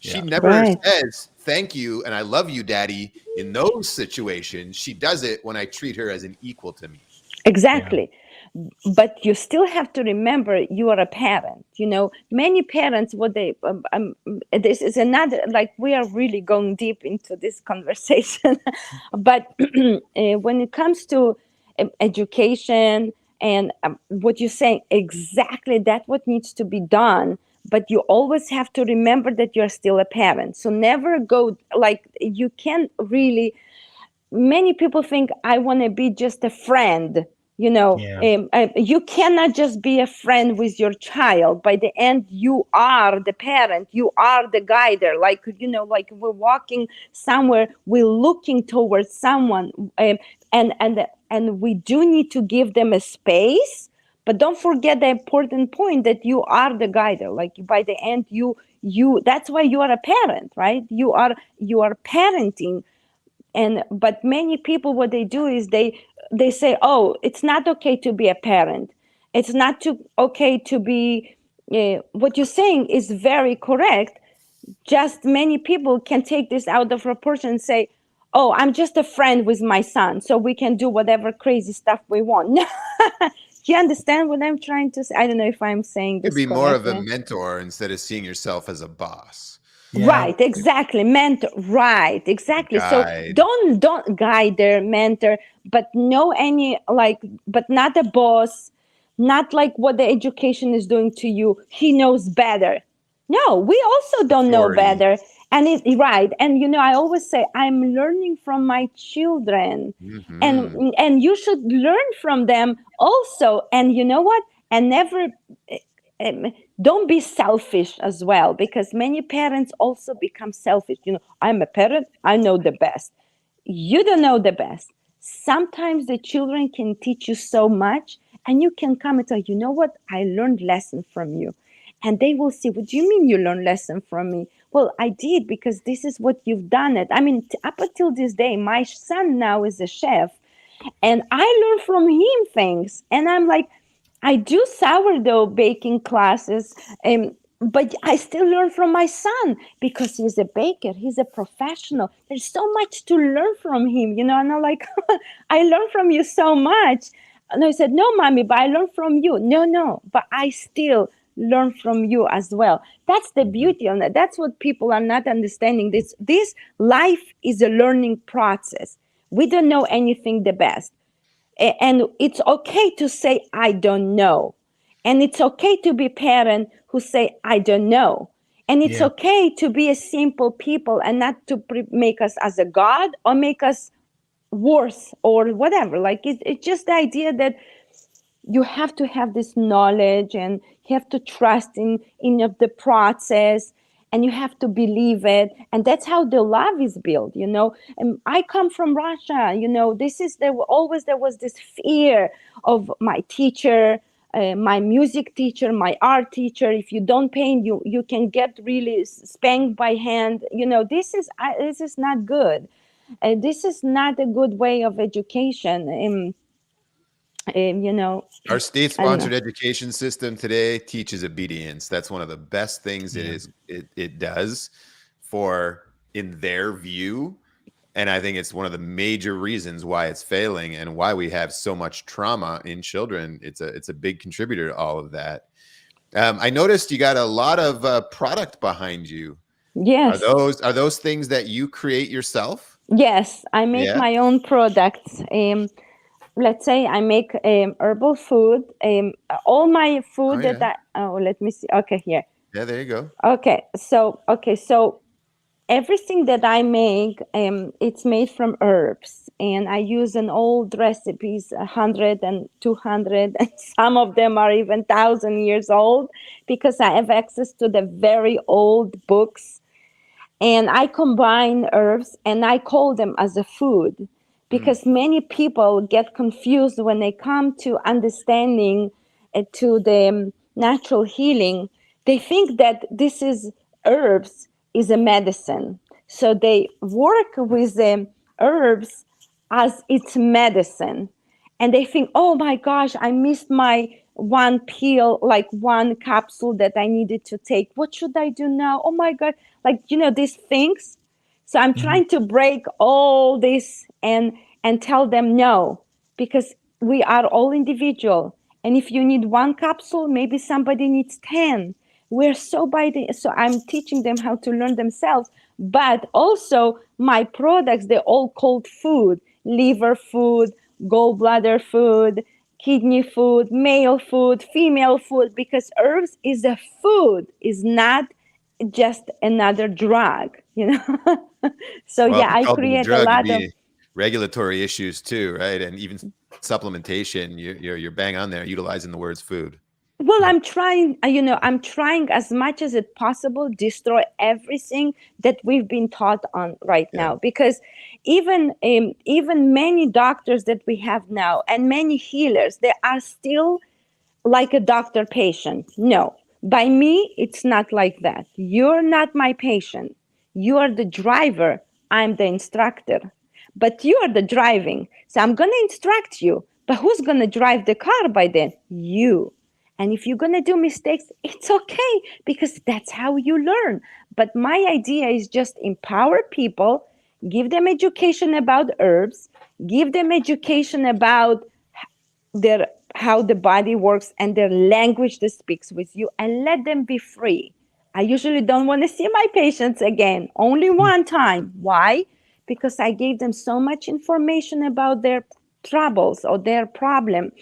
She Yeah. never Right. says thank you and I love you, Daddy, in those situations. She does it when I treat her as an equal to me. Yeah. Exactly. But you still have to remember you are a parent. Many parents, what they this is another, like, we are really going deep into this conversation. But when it comes to education and what you're saying, exactly that what needs to be done. But you always have to remember that you're still a parent, so never go, like, you can't really, many people think I want to be just a friend. Yeah. You cannot just be a friend with your child. By the end, you are the parent, you are the guider. Like we're walking somewhere, we're looking towards someone, and we do need to give them a space. But don't forget the important point that you are the guider. Like, by the end, you that's why you are a parent, right? You are parenting. But many people, what they do is they say, oh, it's not okay to be a parent, it's not okay to be, what you're saying is very correct. Just many people can take this out of proportion and say, oh, I'm just a friend with my son, so we can do whatever crazy stuff we want. You understand what I'm trying to say? I don't know if I'm saying You'd this be more of a correctly. mentor instead of seeing yourself as a boss, Yeah. Right, exactly. Mentor, right, a exactly. So guide. don't guide their mentor, but know any, like, but not a boss, not like what the education is doing to you. He knows better. No, we also don't know Authority. better. And right. And I always say I'm learning from my children. Hmm. And you should learn from them also. And you know what? And never, um, don't be selfish as well, because many parents also become selfish. I'm a parent, I know the best. You don't know the best. Sometimes the children can teach you so much, and you can come and tell, you know what, I learned lesson from you. And they will say, what do you mean you learned lesson from me? Well, I did, because this is what you've done it. I mean, up until this day, my son now is a chef, and I learn from him things. And I'm like, I do sourdough baking classes, but I still learn from my son because he's a baker, he's a professional. There's so much to learn from him, and I'm like, I learn from you so much. And I said, no, mommy, but I learn from you. No, no, but I still learn from you as well. That's the beauty of that. That's what people are not understanding. This life is a learning process. We don't know anything the best. And it's okay to say I don't know, and it's okay to be parent who say I don't know, and it's Yeah. okay to be a simple people and not to make us as a god or make us worse or whatever. Like, it's just the idea that you have to have this knowledge, and you have to trust in the process, and you have to believe it, and that's how the love is built. And I come from Russia. There was this fear of my teacher, my music teacher, my art teacher. If you don't paint, you can get really spanked by hand. This is not good. This is not a good way of education. You know, Our I don't know. state-sponsored education system today teaches obedience. That's one of the best things Yeah. it does for, in their view. And I think it's one of the major reasons why it's failing and why we have so much trauma in children. It's a big contributor to all of that. I noticed you got a lot of product behind you. Are Yes, those things that you create yourself? yes, I make Yeah. my own products. Let's say I make herbal food. All my Oh food that yeah. let me see. Okay, here. Yeah. There you go. Okay, so everything that I make, it's made from herbs, and I use an old recipes, 100 and 200, and some of them are even 1,000 years old, because I have access to the very old books, and I combine herbs and I call them as a food, Mm. because many people get confused when they come to understanding to the natural healing. They think that this is herbs is a medicine, so they work with the herbs as its medicine, and they think, oh my gosh, I missed my one pill, like one capsule that I needed to take. What should I do now? Oh my God. Like, these things. So I'm Mhm. trying to break all this and tell them no, because we are all individual. And if you need one capsule, maybe somebody needs 10. We're so I'm teaching them how to learn themselves. But also my products, they're all called food: liver food, gallbladder food, kidney food, male food, female food, because herbs is a food, is not just another drug. So Well, if yeah, you I called it a create a drug, it'd lot of. be regulatory issues too, right? And even supplementation, you're bang on there, utilizing the words food. Well, Yeah. I'm trying, I'm trying as much as it possible destroy everything that we've been taught on right Yeah. now, because even many doctors that we have now and many healers, they are still like a doctor patient. No, by me, it's not like that. You're not my patient. You are the driver. I'm the instructor. But you are the driving. So I'm going to instruct you. But who's going to drive the car by then? You. And if you're going to do mistakes, it's okay, because that's how you learn. But my idea is just empower people, give them education about herbs, give them education about their how the body works and their language that speaks with you, and let them be free. I usually don't want to see my patients again, only one time. Why? Because I gave them so much information about their troubles or their problem.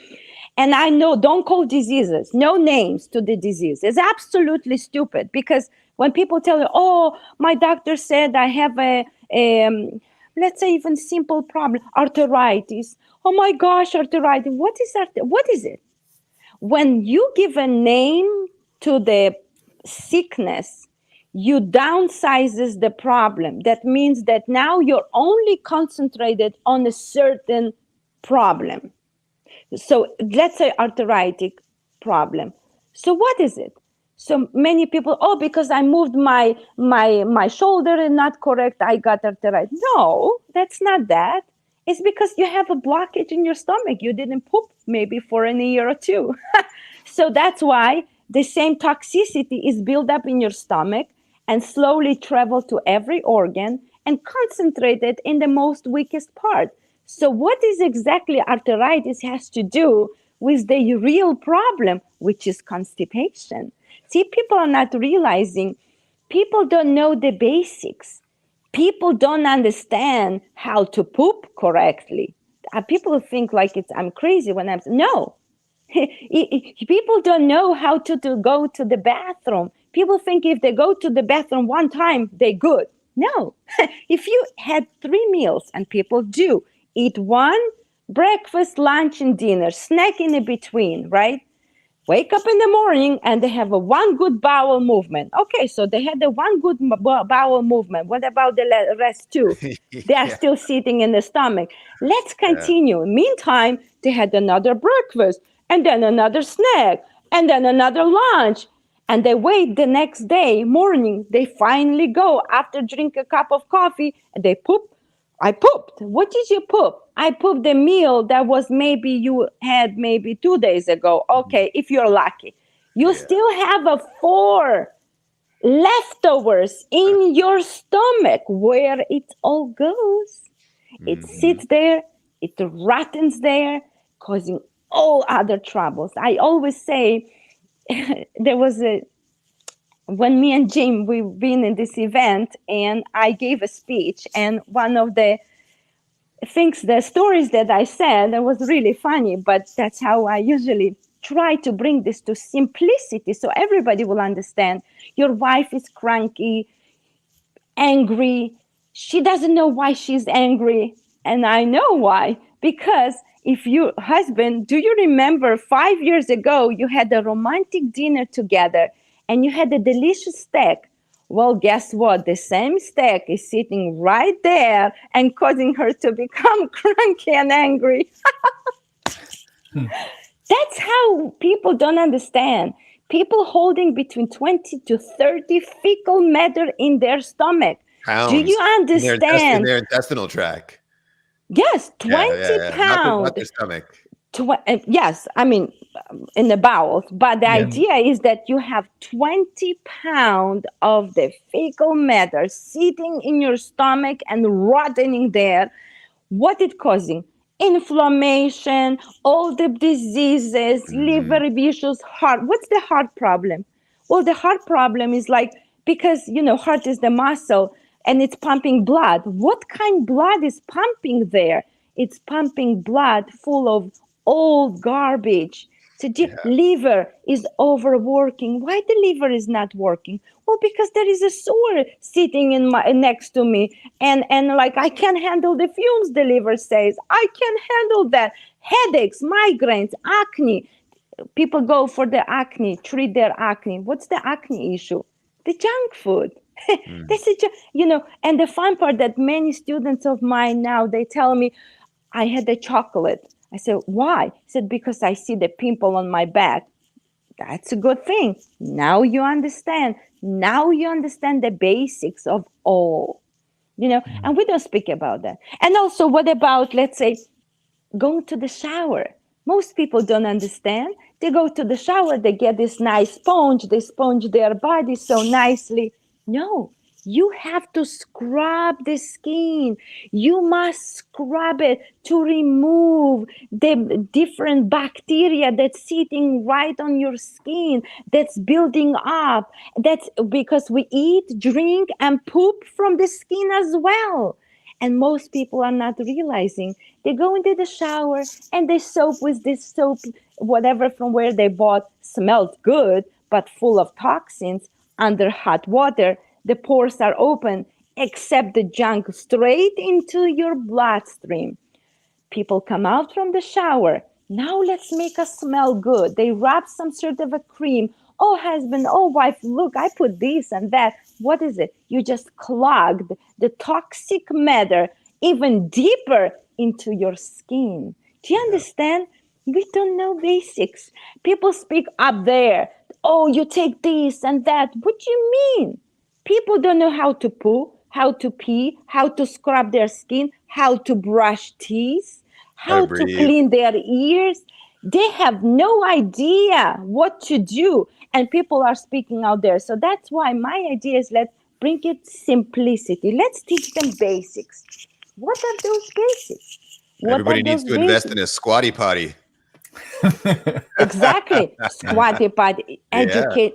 And I know, don't call diseases, no names to the disease. It's absolutely stupid, because when people tell you, oh, my doctor said I have let's say even simple problem, arthritis. Oh my gosh, arthritis. What is it? When you give a name to the sickness, you downsizes the problem. That means that now you're only concentrated on a certain problem. So let's say arthritic problem. So what is it? So many people, oh, because I moved my shoulder and not correct, I got arthritis. No, that's not that. It's because you have a blockage in your stomach. You didn't poop maybe for a year or two. So that's why the same toxicity is built up in your stomach and slowly travel to every organ and concentrated in the most weakest part. So what is exactly arthritis has to do with the real problem, which is constipation. See, people are not realizing, people don't know the basics. People don't understand how to poop correctly. People think like I'm crazy when I'm no. People don't know how to go to the bathroom. People think if they go to the bathroom one time, they're good. No. If you had 3 meals, and people do eat one, breakfast, lunch, and dinner, snack in between, right? Wake up in the morning and they have a one good bowel movement. Okay, so they had the one good bowel movement. What about the rest two? They are Yeah. still sitting in the stomach. Let's Yeah. continue. Meantime, they had another breakfast, and then another snack, and then another lunch. And they wait the next day morning. They finally go after drink a cup of coffee, and they poop. I pooped. What did you poop? I pooped the meal that was maybe you had maybe 2 days ago. Okay, if you're lucky. You Yeah. still have a 4 leftovers in your stomach where it all goes. It Hmm. sits there, it rottens there, causing all other troubles. I always say there was a when me and Jim we've been in this event, and I gave a speech, and one of the things, the stories that I said, that was really funny, but that's how I usually try to bring this to simplicity so everybody will understand. Your wife is cranky, angry. She doesn't know why she's angry. And I know why. Because if your husband, do you remember 5 years ago, you had a romantic dinner together and you had a delicious steak? Well, guess what? The same steak is sitting right there and causing her to become cranky and angry. That's how people don't understand. People holding between 20 to 30 fecal matter in their stomach. Do Pounds you in understand? their intestinal tract. Yes, Yeah, 20 yeah, yeah. Not pound. the stomach. Yes, I mean, in the bowels. But the Yeah. idea is that you have 20 pound of the fecal matter sitting in your stomach and rotting there. What it causing? Inflammation, all the diseases, liver issues, heart. What's the heart problem? Well, the heart problem is like, because heart is the muscle and it's pumping blood. What kind blood is pumping there? It's pumping blood full of old garbage. So the Yeah. liver is overworking. Why the liver is not working? Well, because there is a sewer sitting in my next to me, and like I can't handle the fumes. The liver says I can't handle that. Headaches, migraines, acne. People go for the acne, treat their acne. What's the acne issue? The junk food. This is and the fun part that many students of mine now, they tell me, I had a chocolate. I said, why? He said, because I see the pimple on my back. That's a good thing. Now you understand. Now you understand the basics of all. And we don't speak about that. And also, what about, let's say, going to the shower? Most people don't understand. They go to the shower, they get this nice sponge, they sponge their body so nicely. No, you have to scrub the skin. You must scrub it to remove the different bacteria that's sitting right on your skin, that's building up. That's because we eat, drink, and poop from the skin as well. And most people are not realizing. They go into the shower and they soap with this soap, whatever from where they bought, smelled good, but full of toxins under hot water. The pores are open, except the junk straight into your bloodstream. People come out from the shower. Now let's make us smell good. They rub some sort of a cream. Oh, husband, oh, wife, look, I put this and that. What is it? You just clogged the toxic matter even deeper into your skin. Do you understand? We don't know basics. People speak up there. Oh, you take this and that. What do you mean? People don't know how to poo, how to pee, how to scrub their skin, how to brush teeth, How to how to breathe. clean their ears. They have no idea what to do. And people are speaking out there. So that's why my idea is, let's bring it simplicity. Let's teach them basics. What are those basics? What Everybody are needs those to invest basics? in a squatty potty. Exactly. Squatty potty, Yeah. educate.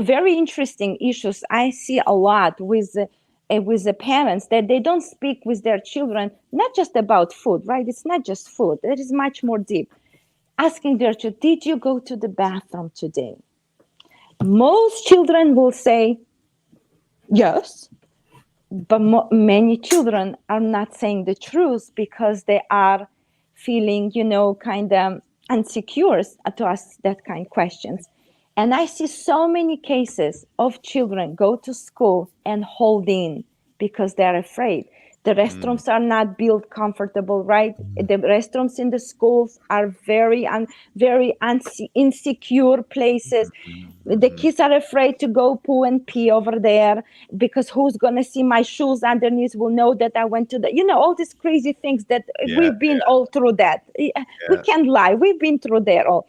Very interesting issues I see a lot with the parents, that they don't speak with their children, not just about food, right? It's not just food. It is much more deep. Asking their child, did you go to the bathroom today? Most children will say yes, but many children are not saying the truth because they are feeling, kind of insecure to ask that kind of questions. And I see so many cases of children go to school and hold in because they're afraid. The restrooms are not built comfortable, right? The restrooms in the schools are very insecure places. The kids are afraid to go poo and pee over there because who's gonna see my shoes underneath will know that I went to all these crazy things that Yeah, we've been all through that. We can't lie. We've been through there all.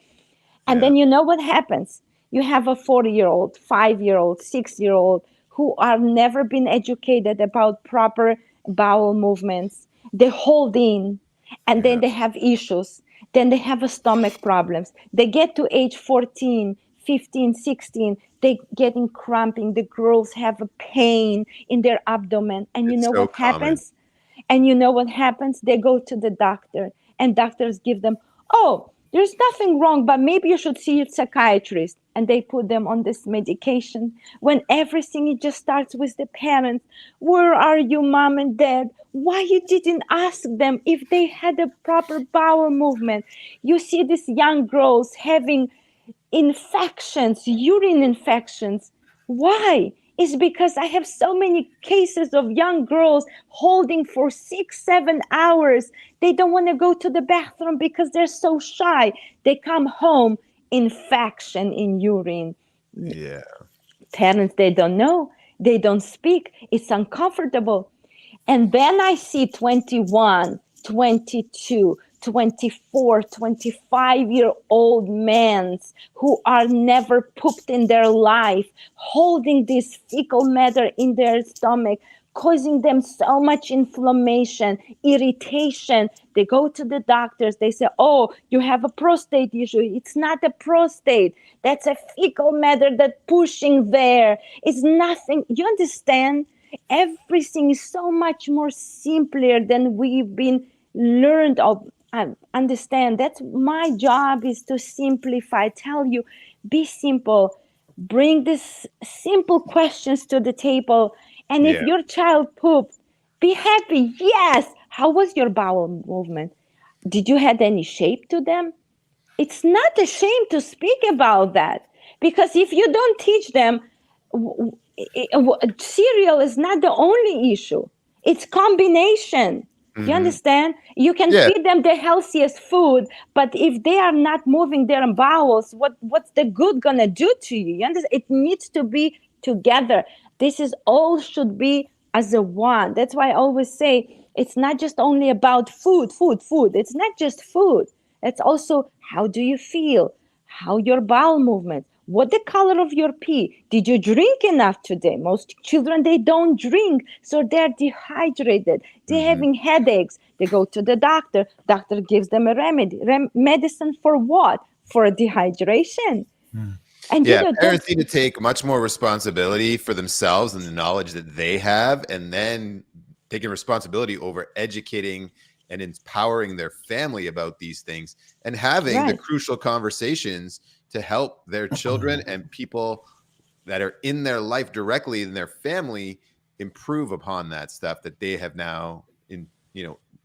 And then you know what happens? You have a 4-year-old, 5-year-old, 6-year-old who are never been educated about proper bowel movements. They hold in and then they have issues. Then they have a stomach problems. They get to age 14, 15, 16. They getting cramping. The girls have a pain in their abdomen. And you it's know so what common. happens? And you know what happens? They go to the doctor and doctors give them, oh, there's nothing wrong, but maybe you should see a psychiatrist. and they put them on this medication when everything it just starts with the parents. Where are you, mom and dad? Why you didn't ask them if they had a proper bowel movement? You see these young girls having infections, urine infections. Why? It's because I have so many cases of young girls holding for 6, 7 hours. They don't want to go to the bathroom because they're so shy. They come home, infection in urine. Yeah. Parents, they don't know. They don't speak. It's uncomfortable. And then I see 21, 22, 24, 25-year-old men who are never pooped in their life, holding this fecal matter in their stomach, causing them so much inflammation, irritation. They go to the doctors. They say, oh, you have a prostate issue. It's not a prostate. That's a fecal matter that's pushing there. It's nothing. You understand? Everything is so much more simpler than we've been learned of. Understand, that's my job, is to simplify, tell you, be simple, bring these simple questions to the table. And if Yeah. your child pooped, be happy. Yes. How was your bowel movement? Did you had any shape to them? It's not a shame to speak about that, because if you don't teach them, cereal is not the only issue. It's combination. You Hmm. understand? You can Yeah. feed them the healthiest food, but if they are not moving their bowels, what's the good gonna do to you? You understand? It needs to be together. This is all should be as a one. That's why I always say it's not just only about food, food, food. It's not just food. It's also, how do you feel? How your bowel movement? What the color of your pee? Did you drink enough today? Most children, they don't drink, so they're dehydrated. They're Hmm. having headaches. They go to the doctor. Doctor gives them a remedy. Medicine for what? For dehydration. And Yeah, that, parents need to take much more responsibility for themselves and the knowledge that they have, and then taking responsibility over educating and empowering their family about these things and having the right. crucial conversations to help their children and people that are in their life directly in their family improve upon that stuff that they have now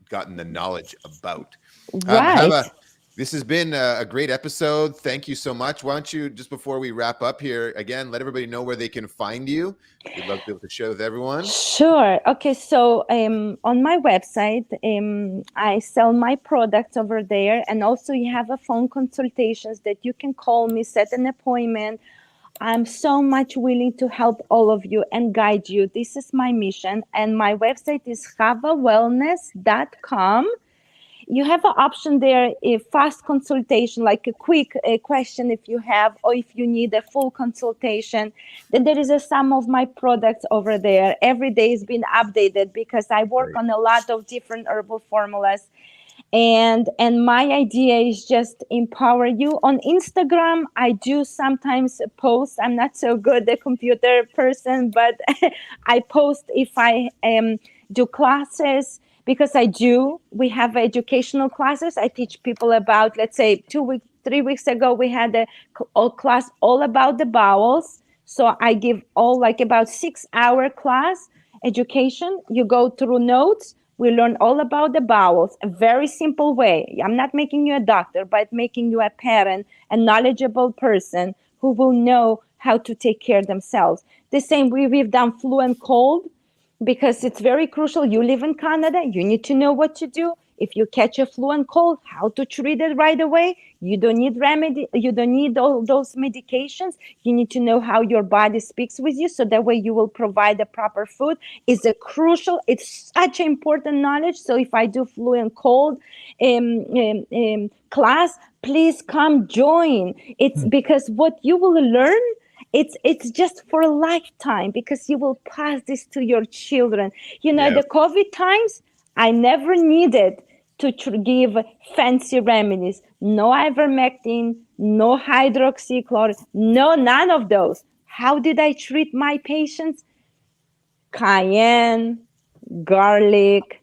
gotten the knowledge about. Right. Hava, this has been a great episode. Thank you so much. Why don't you, just before we wrap up here, again, let everybody know where they can find you. We'd love to be able to share with everyone. Sure. Okay. So on my website, I sell my products over there, and also you have a phone consultations that you can call me, set an appointment. I'm so much willing to help all of you and guide you. This is my mission, and my website is havawellness.com. You have an option there, a fast consultation, like a quick question if you have, or if you need a full consultation. Then there is a sum of my products over there. Every day is been updated because I work Great. on a lot of different herbal formulas. And my idea is just empower you. On Instagram, I do sometimes post. I'm not so good a computer person, but I post if I do classes, because I do. We have educational classes. I teach people about, let's say, 2 weeks, 3 weeks ago, we had a class all about the bowels. So I give all like about 6 hour class education. You go through notes. We learn all about the bowels, a very simple way. I'm not making you a doctor, but making you a parent, a knowledgeable person who will know how to take care of themselves. The same way we've done flu and cold, because it's very crucial. You live in Canada, you need to know what to do. If you catch a flu and cold, how to treat it right away. You don't need remedy, you don't need all those medications. You need to know how your body speaks with you, so that way you will provide the proper food. It's a crucial, it's such important knowledge. So if I do flu and cold class, please come join. It's because what you will learn, it's just for a lifetime, because you will pass this to your children. Yeah. The COVID times, I never needed to give fancy remedies. No ivermectin, no hydroxychloroquine, no, none of those. How did I treat my patients? Cayenne, garlic,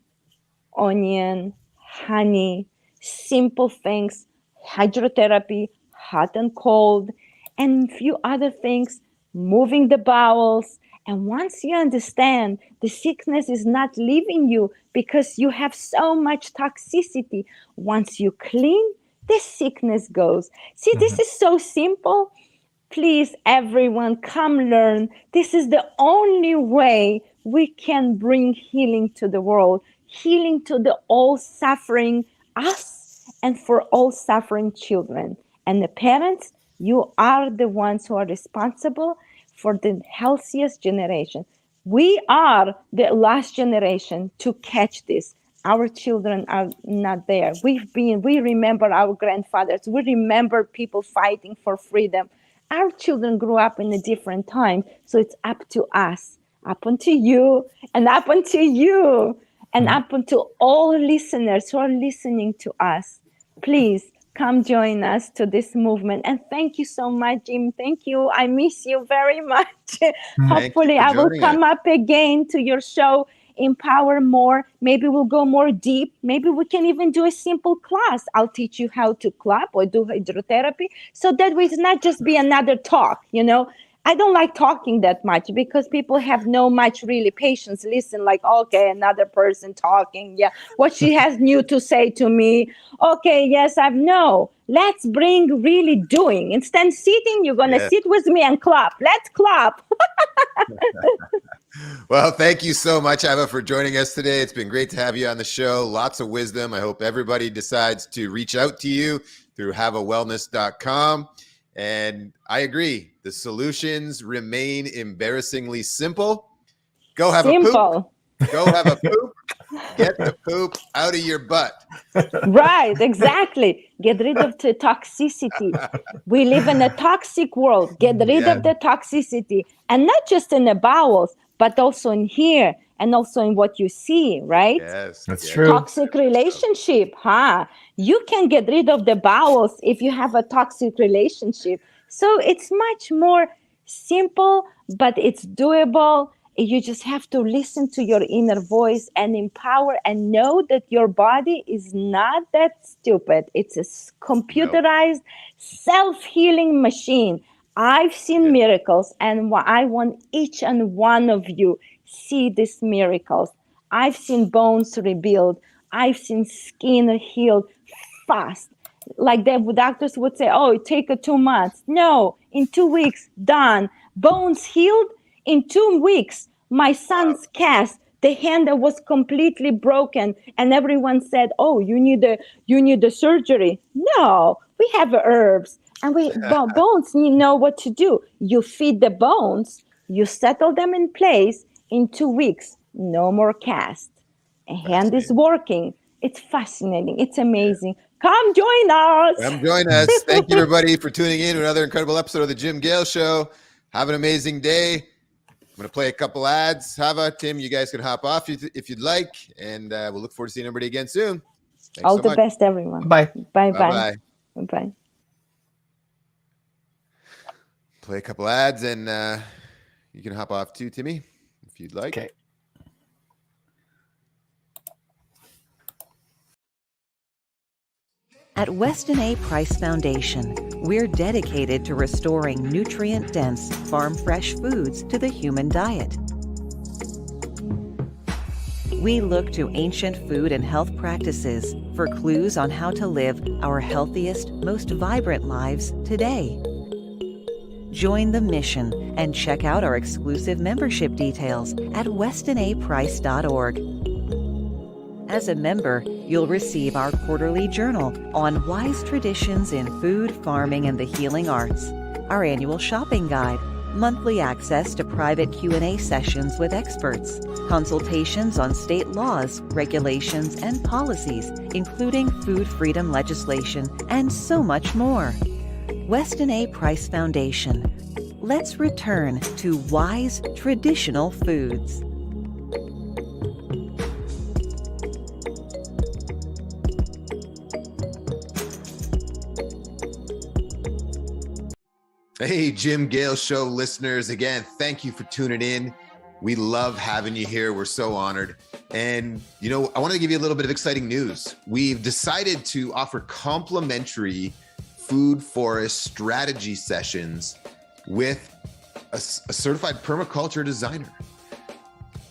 onion, honey, simple things, hydrotherapy, hot and cold. and a few other things, moving the bowels. And once you understand the sickness is not leaving you because you have so much toxicity, once you clean, the sickness goes. See, this is so simple. Please, everyone, come learn. This is the only way we can bring healing to the world, healing to the all suffering us and for all suffering children. And the parents, you are the ones who are responsible for the healthiest generation. We are the last generation to catch this. Our children are not there. We remember our grandfathers. We remember people fighting for freedom. Our children grew up in a different time. So it's up to us, up unto you, and up unto you, and up unto all listeners who are listening to us. Please come join us to this movement. And thank you so much, Jim. Thank you. I miss you very much. Hopefully, I will come up again to your show, empower more. Maybe we'll go more deep. Maybe we can even do a simple class. I'll teach you how to clap or do hydrotherapy, so that way it's not just be another talk, I don't like talking that much because people have no much really patience. Listen, like, okay, another person talking. Yeah, what she has new to say to me. Okay, yes, no. Let's bring really doing. Instead of sitting, you're gonna sit with me and clap. Let's clap. Well, thank you so much, Hava, for joining us today. It's been great to have you on the show. Lots of wisdom. I hope everybody decides to reach out to you through havawellness.com. And I agree. The solutions remain embarrassingly simple. Go have a poop. Go have a poop. Get the poop out of your butt. Right, exactly. Get rid of the toxicity. We live in a toxic world. Get rid of the toxicity. And not just in the bowels, but also in here and also in what you see, right? Yes, that's true. Toxic relationship, You can get rid of the bowels if you have a toxic relationship. So it's much more simple, but it's doable. You just have to listen to your inner voice and empower and know that your body is not that stupid. It's a computerized self-healing machine. I've seen miracles, and I want each and one of you see these miracles. I've seen bones rebuild. I've seen skin healed fast. Like the doctors would say, oh, it take 2 months. No, in 2 weeks, done. Bones healed in 2 weeks. My son's cast, the hand that was completely broken, and everyone said, oh, you need a surgery. No, we have herbs, and bones, you know what to do. You feed the bones, you settle them in place. In 2 weeks, no more cast. A hand is working. It's fascinating. It's amazing. Come join us. Come join us. Thank you, everybody, for tuning in to another incredible episode of the Jim Gale Show. Have an amazing day. I'm going to play a couple ads. Hava, Tim, you guys can hop off if you'd like, and we'll look forward to seeing everybody again soon. Thanks All so the much. best, everyone. Bye. Bye. Bye. Play a couple ads, and you can hop off too, Timmy, if you'd like. Okay. At Weston A. Price Foundation, we're dedicated to restoring nutrient-dense, farm-fresh foods to the human diet. We look to ancient food and health practices for clues on how to live our healthiest, most vibrant lives today. Join the mission and check out our exclusive membership details at westonaprice.org. As a member, you'll receive our quarterly journal on wise traditions in food, farming, and the healing arts, our annual shopping guide, monthly access to private Q&A sessions with experts, consultations on state laws, regulations, and policies, including food freedom legislation, and so much more. Weston A. Price Foundation. Let's return to wise, traditional foods. Hey, Jim Gale Show listeners. Again, thank you for tuning in. We love having you here. We're so honored. And, I want to give you a little bit of exciting news. We've decided to offer complimentary food forest strategy sessions with a certified permaculture designer.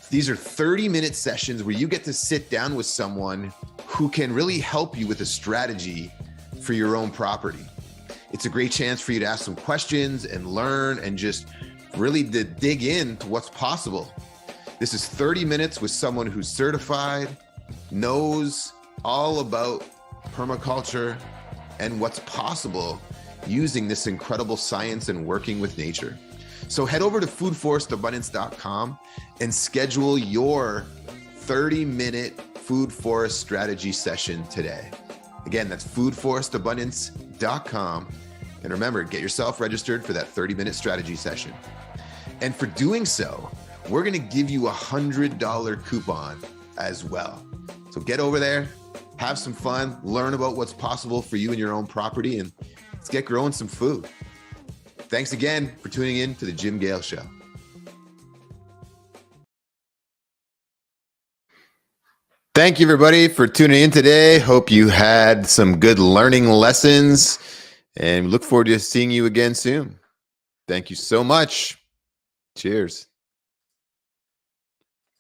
These are 30-minute sessions where you get to sit down with someone who can really help you with a strategy for your own property. It's a great chance for you to ask some questions and learn and just really to dig into what's possible. This is 30 minutes with someone who's certified, knows all about permaculture and what's possible using this incredible science and working with nature. So head over to foodforestabundance.com and schedule your 30-minute food forest strategy session today. Again, that's foodforestabundance.com. And remember, get yourself registered for that 30-minute strategy session. And for doing so, we're going to give you a $100 coupon as well. So get over there, have some fun, learn about what's possible for you in your own property, and let's get growing some food. Thanks again for tuning in to the Jim Gale Show. Thank you, everybody, for tuning in today. Hope you had some good learning lessons, and look forward to seeing you again soon. Thank you so much. Cheers.